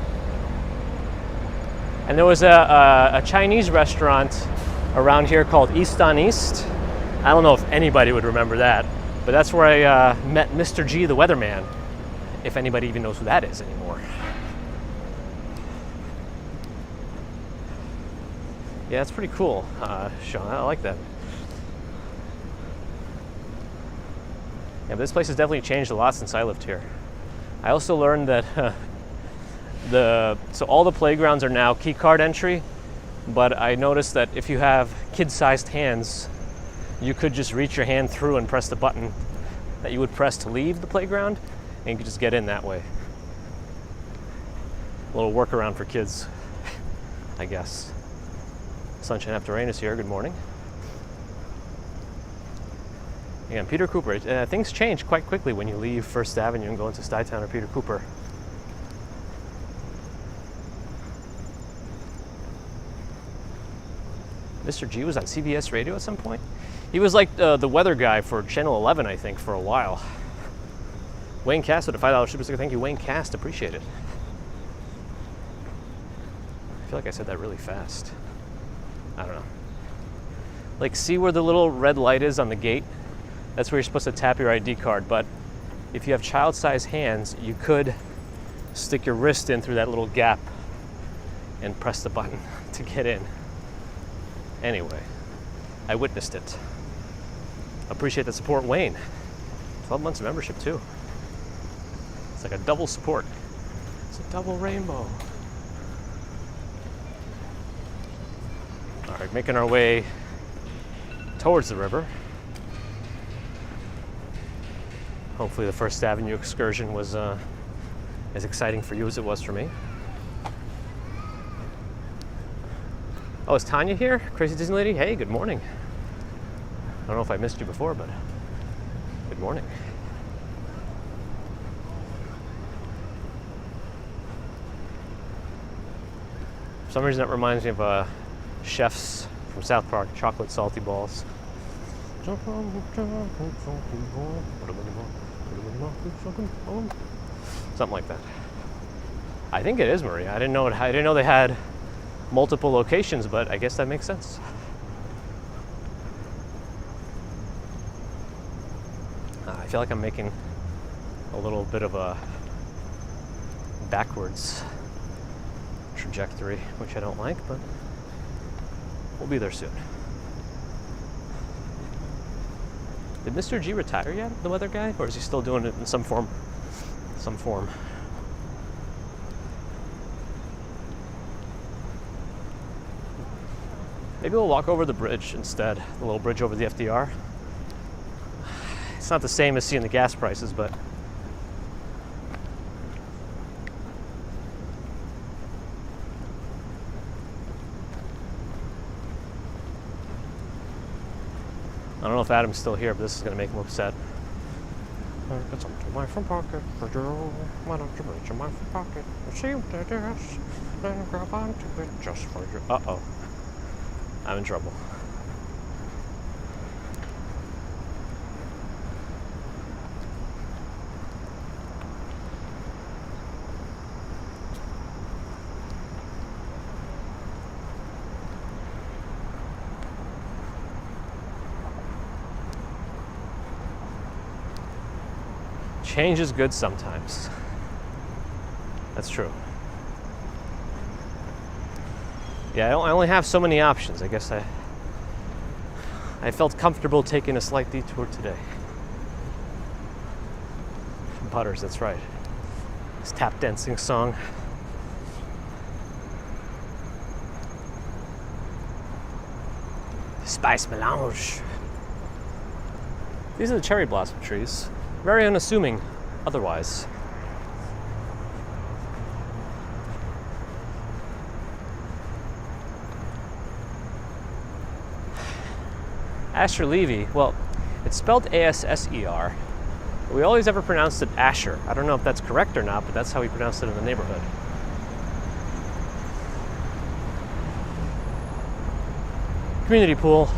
And there was a Chinese restaurant around here called East on East. I don't know if anybody would remember that, but that's where I met Mr. G, the weatherman, if anybody even knows who that is anymore. Yeah, that's pretty cool, Sean. I like that. Yeah, but this place has definitely changed a lot since I lived here. I also learned that so all the playgrounds are now key card entry, but I noticed that if you have kid-sized hands, you could just reach your hand through and press the button that you would press to leave the playground, and you could just get in that way. A little workaround for kids, I guess. Sunshine After Rain is here. Good morning. Again, Peter Cooper. Things change quite quickly when you leave First Avenue and go into Stuy Town or Peter Cooper. Mr. G was on CBS radio at some point. He was like the weather guy for Channel 11, I think, for a while. Wayne Cast with a $5 super sticker. Thank you, Wayne Cast. Appreciate it. I feel like I said that really fast. I don't know. Like, see where the little red light is on the gate? That's where you're supposed to tap your ID card. But if you have child-sized hands, you could stick your wrist in through that little gap and press the button to get in. Anyway, I witnessed it. Appreciate the support, Wayne. 12 months of membership, too. It's like a double support. It's a double rainbow. All right, making our way towards the river. Hopefully the First Avenue excursion was as exciting for you as it was for me. Oh, is Tanya here? Crazy Disney Lady? Hey, good morning. I don't know if I missed you before, but good morning. For some reason that reminds me of chefs from South Park, chocolate salty balls. Something like that. I think it is Maria. I didn't know they had multiple locations, but I guess that makes sense. I feel like I'm making a little bit of a backwards trajectory, which I don't like, but we'll be there soon. Did Mr. G retire yet, the weather guy, or is he still doing it in some form? Maybe we'll walk over the bridge instead, the little bridge over the FDR. It's not the same as seeing the gas prices, but I don't know if Adam's still here, but this is going to make him upset. It's empty my front pocket for Joe. Why don't you reach in my front pocket? It seemed to this. Then grab onto it just for you. Uh-oh. I'm in trouble. Change is good sometimes. That's true. Yeah, I only have so many options. I guess I felt comfortable taking a slight detour today. Butters, that's right. This tap dancing song. Spice melange. These are the cherry blossom trees. Very unassuming otherwise. Asher Levy, well, it's spelled A-S-S-E-R. But we always ever pronounced it Asher. I don't know if that's correct or not, but that's how we pronounced it in the neighborhood. Community pool.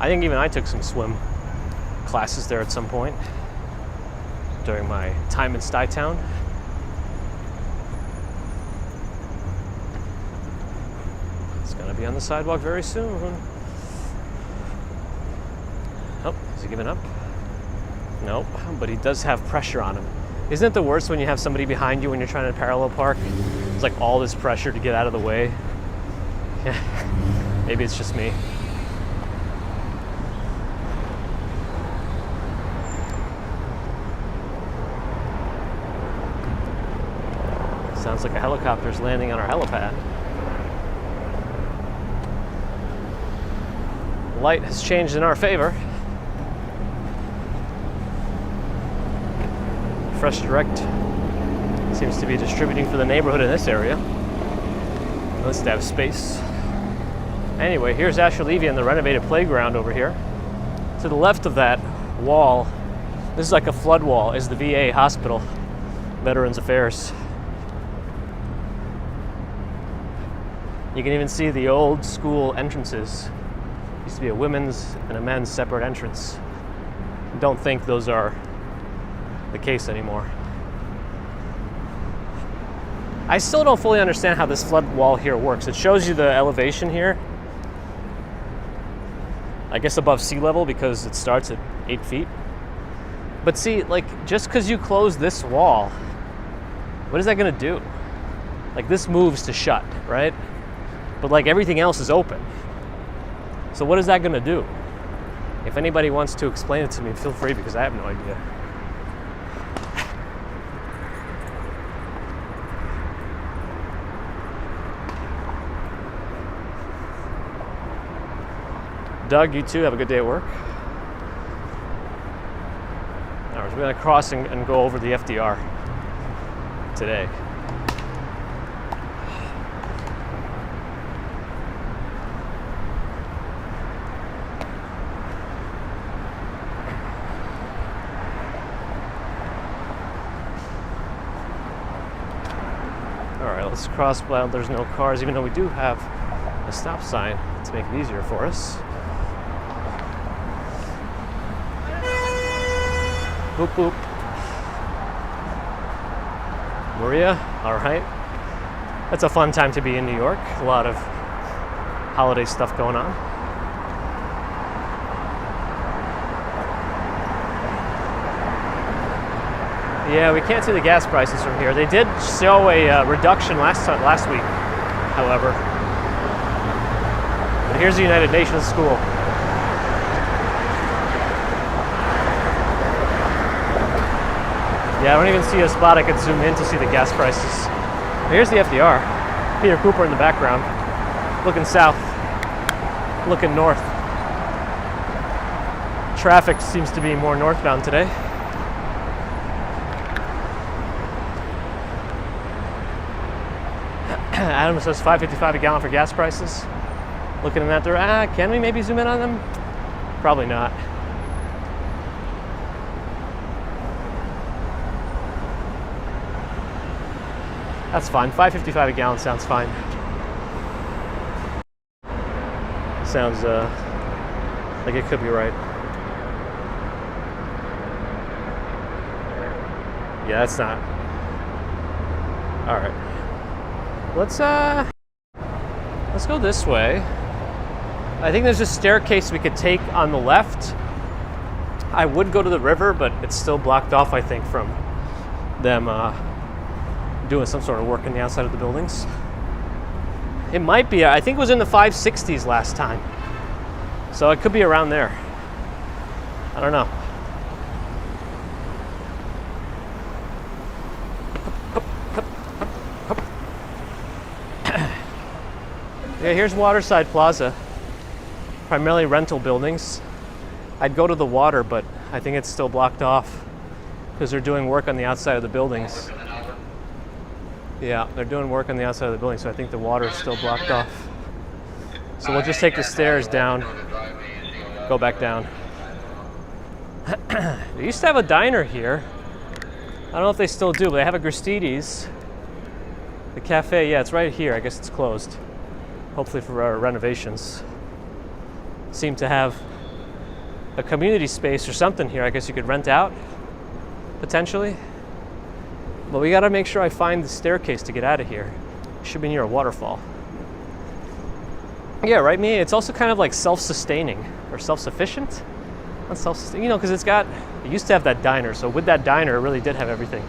I think even I took some swim classes there at some point during my time in Stuy Town. It's gonna be on the sidewalk very soon. Oh, is he giving up? Nope, but he does have pressure on him. Isn't it the worst when you have somebody behind you when you're trying to parallel park? It's like all this pressure to get out of the way. Yeah, maybe it's just me. Sounds like a helicopter's landing on our helipad. Light has changed in our favor. Fresh Direct seems to be distributing for the neighborhood in this area. Let's have space. Anyway, here's Asher Levy and the renovated playground over here. To the left of that wall, this is like a flood wall, is the VA hospital, Veterans Affairs. You can even see the old school entrances. Used to be a women's and a men's separate entrance. Don't think those are the case anymore. I still don't fully understand how this flood wall here works. It shows you the elevation here. I guess above sea level because it starts at 8 feet. But see, like, just because you close this wall, what is that gonna do? Like, this moves to shut, right? But like everything else is open. So what is that gonna do? If anybody wants to explain it to me, feel free because I have no idea. Doug, you too, have a good day at work. All right, we're gonna cross and go over the FDR today. All right, let's cross while there's no cars, even though we do have a stop sign to make it easier for us. Boop, boop. Maria, all right. That's a fun time to be in New York. A lot of holiday stuff going on. Yeah, we can't see the gas prices from here. They did show a reduction last week, however. But here's the United Nations School. Yeah, I don't even see a spot I could zoom in to see the gas prices. Here's the FDR. Peter Cooper in the background. Looking south. Looking north. Traffic seems to be more northbound today. Adam says $5.55 a gallon for gas prices. Looking in that direction. Can we maybe zoom in on them? Probably not. That's fine. $5.55 a gallon sounds fine. Sounds like it could be right. Yeah, that's not. All right. Let's go this way. I think there's a staircase we could take on the left. I would go to the river, but it's still blocked off, I think, from them doing some sort of work on the outside of the buildings. It might be, I think it was in the 560s last time. So it could be around there. I don't know. Yeah, here's Waterside Plaza. Primarily rental buildings. I'd go to the water, but I think it's still blocked off because they're doing work on the outside of the buildings. Yeah, they're doing work on the outside of the building, so I think the water is still blocked off. So we'll just take the stairs down, go back down. They used to have a diner here. I don't know if they still do, but they have a Gristedes. The cafe, yeah, it's right here. I guess it's closed. Hopefully for renovations. Seem to have a community space or something here. I guess you could rent out, potentially. But we gotta make sure I find the staircase to get out of here. It should be near a waterfall. Yeah, right, Mia? It's also kind of like self-sustaining or self-sufficient. Not self-sustaining, you know, because it used to have that diner. So with that diner, it really did have everything.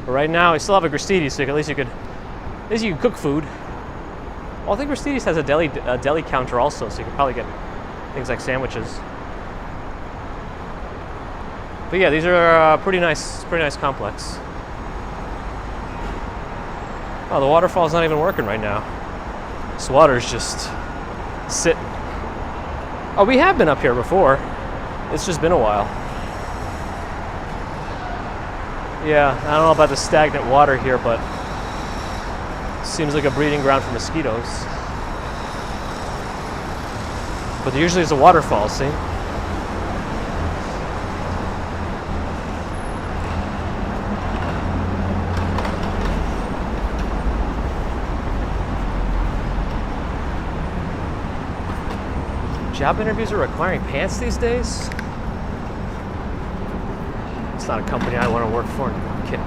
But right now, I still have a Gristedes, so at least you could cook food. Well, I think Gristedes has a deli counter also, so you could probably get things like sandwiches. But yeah, these are pretty nice complex. Oh, the waterfall's not even working right now. This water's just sitting. Oh, we have been up here before. It's just been a while. Yeah, I don't know about the stagnant water here, but it seems like a breeding ground for mosquitoes. But usually it's a waterfall, see? Job interviews are requiring pants these days? It's not a company I want to work for. I'm kidding.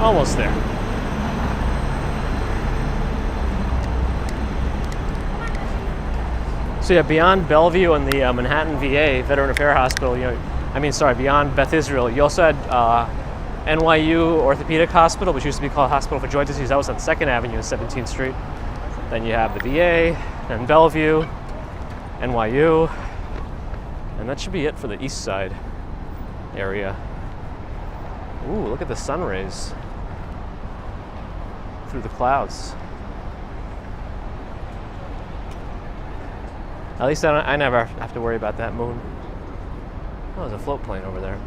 Almost there. So yeah, beyond Bellevue and the Manhattan VA, Veteran Affairs Hospital, beyond Beth Israel, you also had NYU Orthopedic Hospital, which used to be called Hospital for Joint Disease. That was on 2nd Avenue and 17th Street. Then you have the VA, and Bellevue, NYU, and that should be it for the east side area. Ooh, look at the sun rays through the clouds. At least I never have to worry about that moon. Oh, there's a float plane over there.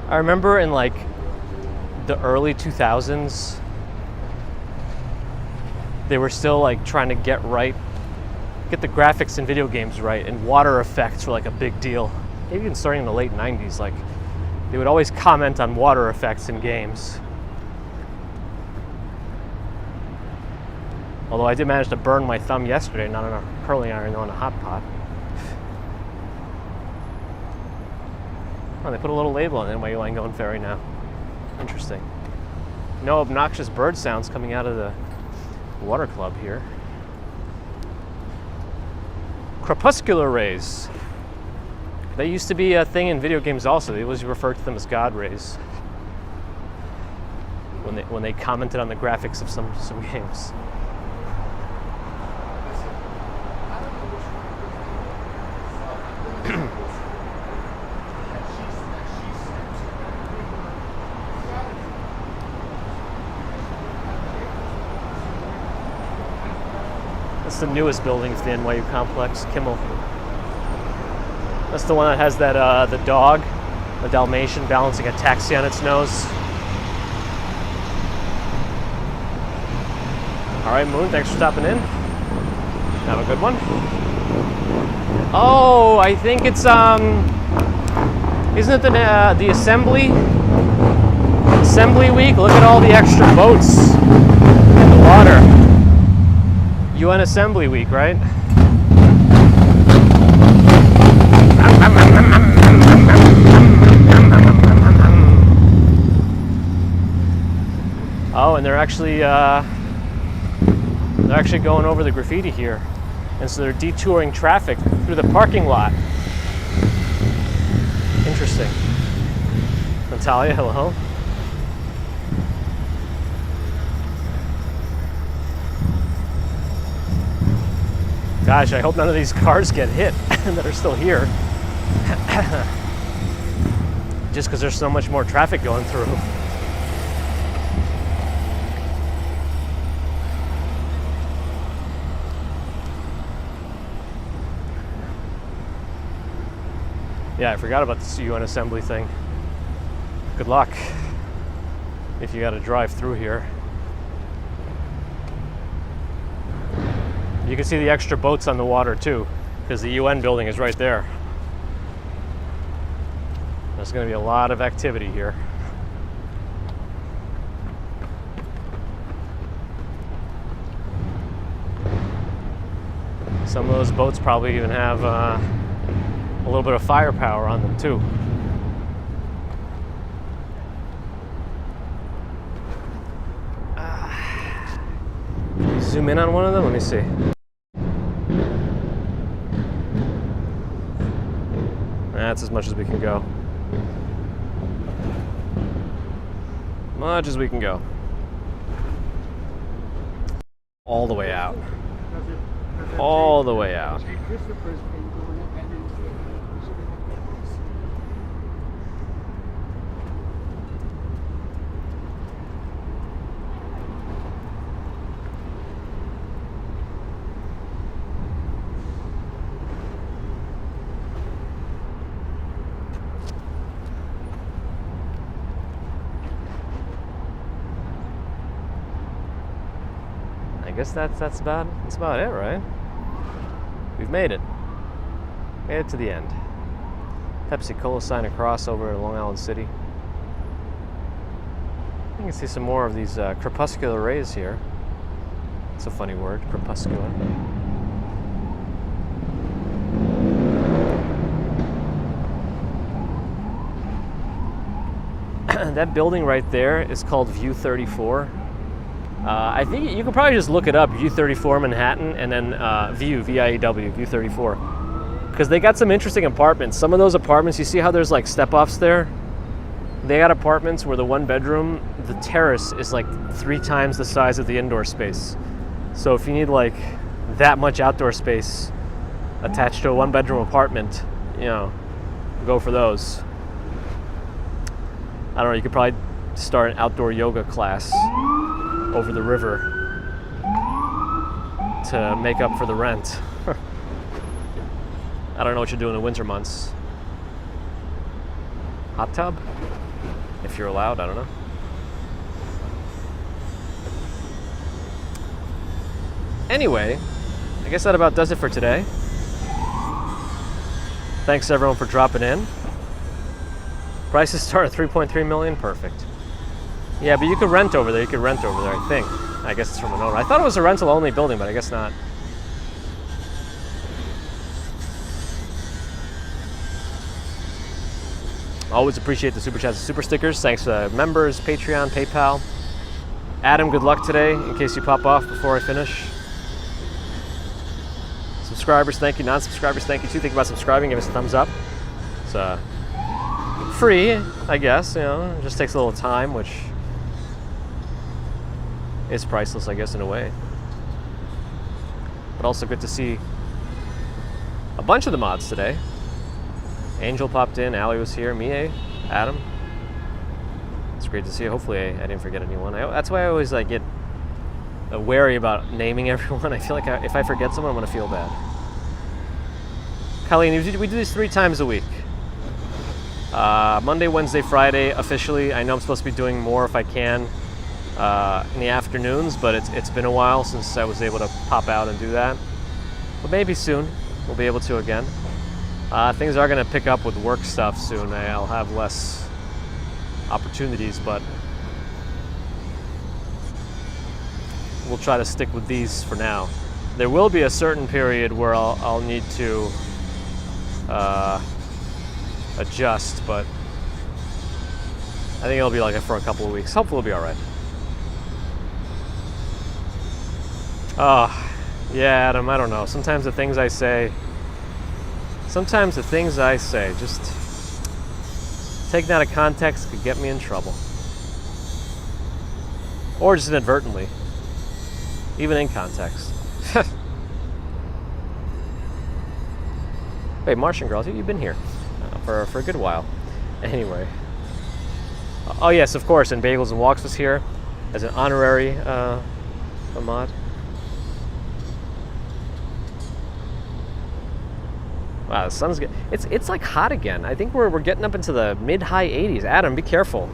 I remember in like the early 2000s, they were still like trying to get the graphics in video games right, and water effects were like a big deal. Maybe even starting in the late 90s, like they would always comment on water effects in games. Although I did manage to burn my thumb yesterday, not on a curling iron, on a hot pot. Oh, they put a little label on NYU Langone Ferry now. Interesting. No obnoxious bird sounds coming out of the water club here. Crepuscular rays. They used to be a thing in video games also. They always referred to them as God rays when they commented on the graphics of some games. It's the newest building to the NYU complex, Kimmel. That's the one that has that the dog, the Dalmatian, balancing a taxi on its nose. All right, Moon, thanks for stopping in. Have a good one. Oh, I think it's isn't it the assembly week? Look at all the extra boats in the water. UN Assembly Week, right? Oh, and they're actually going over the graffiti here, and so they're detouring traffic through the parking lot. Interesting. Natalia, hello. Gosh, I hope none of these cars get hit that are still here. Just because there's so much more traffic going through. Yeah, I forgot about this UN Assembly thing. Good luck if you got to drive through here. You can see the extra boats on the water too, because the UN building is right there. There's going to be a lot of activity here. Some of those boats probably even have a little bit of firepower on them too. Zoom in on one of them, let me see. That's as much as we can go. Much as we can go. All the way out. All the way out. I guess that's about it, right? We've made it. Made it to the end. Pepsi Cola sign across over in Long Island City. You can see some more of these crepuscular rays here. It's a funny word, crepuscular. That building right there is called View 34. I think you could probably just look it up, View 34 Manhattan, and then View, V-I-E-W, View 34. Because they got some interesting apartments. Some of those apartments, you see how there's like step-offs there? They got apartments where the one bedroom, the terrace is like 3 times the size of the indoor space. So if you need like that much outdoor space attached to a one-bedroom apartment, you know, go for those. I don't know, you could probably start an outdoor yoga class over the river to make up for the rent. I don't know what you do in the winter months. Hot tub? If you're allowed, I don't know. Anyway, I guess that about does it for today. Thanks everyone for dropping in. Prices start at $3.3 million, perfect. Yeah, but you could rent over there. You could rent over there, I think. I guess it's from an owner. I thought it was a rental-only building, but I guess not. Always appreciate the super chats and super stickers. Thanks to members, Patreon, PayPal. Adam, good luck today, in case you pop off before I finish. Subscribers, thank you. Non-subscribers, thank you too. Think about subscribing, give us a thumbs up. It's free, I guess. You know, it just takes a little time, which is priceless, I guess, in a way. But also good to see a bunch of the mods today. Angel popped in, Allie was here, Mie, Adam. It's great to see you. Hopefully I didn't forget anyone. That's why I always get wary about naming everyone. I feel like if I forget someone, I'm going to feel bad. Colleen, we do these 3 times a week. Monday, Wednesday, Friday, officially. I know I'm supposed to be doing more if I can in the afternoons, but it's been a while since I was able to pop out and do that. But maybe soon we'll be able to again. Things are going to pick up with work stuff soon. I'll have less opportunities, but we'll try to stick with these for now. There will be a certain period where I'll need to adjust, but I think it'll be like for a couple of weeks. Hopefully it'll be all right. Oh, yeah, Adam, I don't know. Sometimes the things I say, just taken out of context could get me in trouble. Or just inadvertently, even in context. Wait, Martian girls, you've been here for a good while. Anyway. Oh yes, of course, and Bagels and Walks was here as an honorary mod. Wow, the sun's good. It's like hot again. I think we're getting up into the mid-high 80s. Adam, be careful.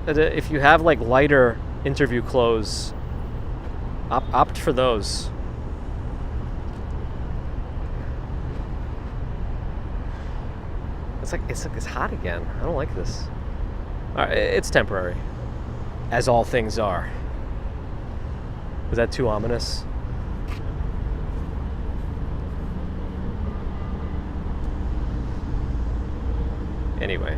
If you have like lighter interview clothes, opt for those. It's hot again. I don't like this. All right, it's temporary, as all things are. Was that too ominous? Anyway.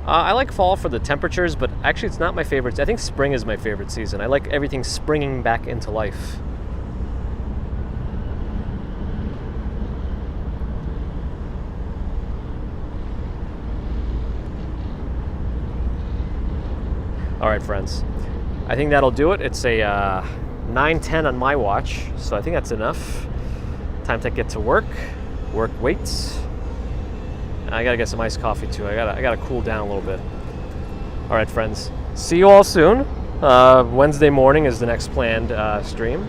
I like fall for the temperatures, but actually it's not my favorite. I think spring is my favorite season. I like everything springing back into life. All right, friends. I think that'll do it. It's a 9:10 on my watch, so I think that's enough. Time to get to work. Work waits. I gotta get some iced coffee too. I gotta cool down a little bit. All right, friends. See you all soon. Wednesday morning is the next planned stream.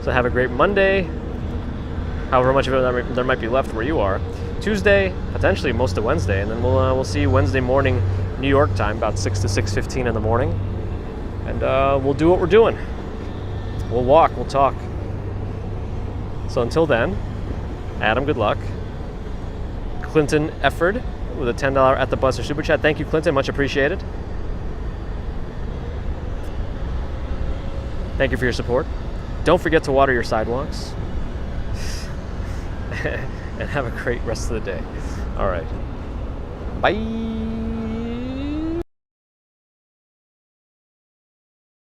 So have a great Monday. However much of it there might be left where you are. Tuesday, potentially most of Wednesday, and then we'll see you Wednesday morning, New York time, about 6 to 6:15 in the morning, and we'll do what we're doing. We'll walk. We'll talk. So until then, Adam, good luck. Clinton Efford with a $10 at the buzzer super chat. Thank you, Clinton. Much appreciated. Thank you for your support. Don't forget to water your sidewalks. And have a great rest of the day. All right. Bye.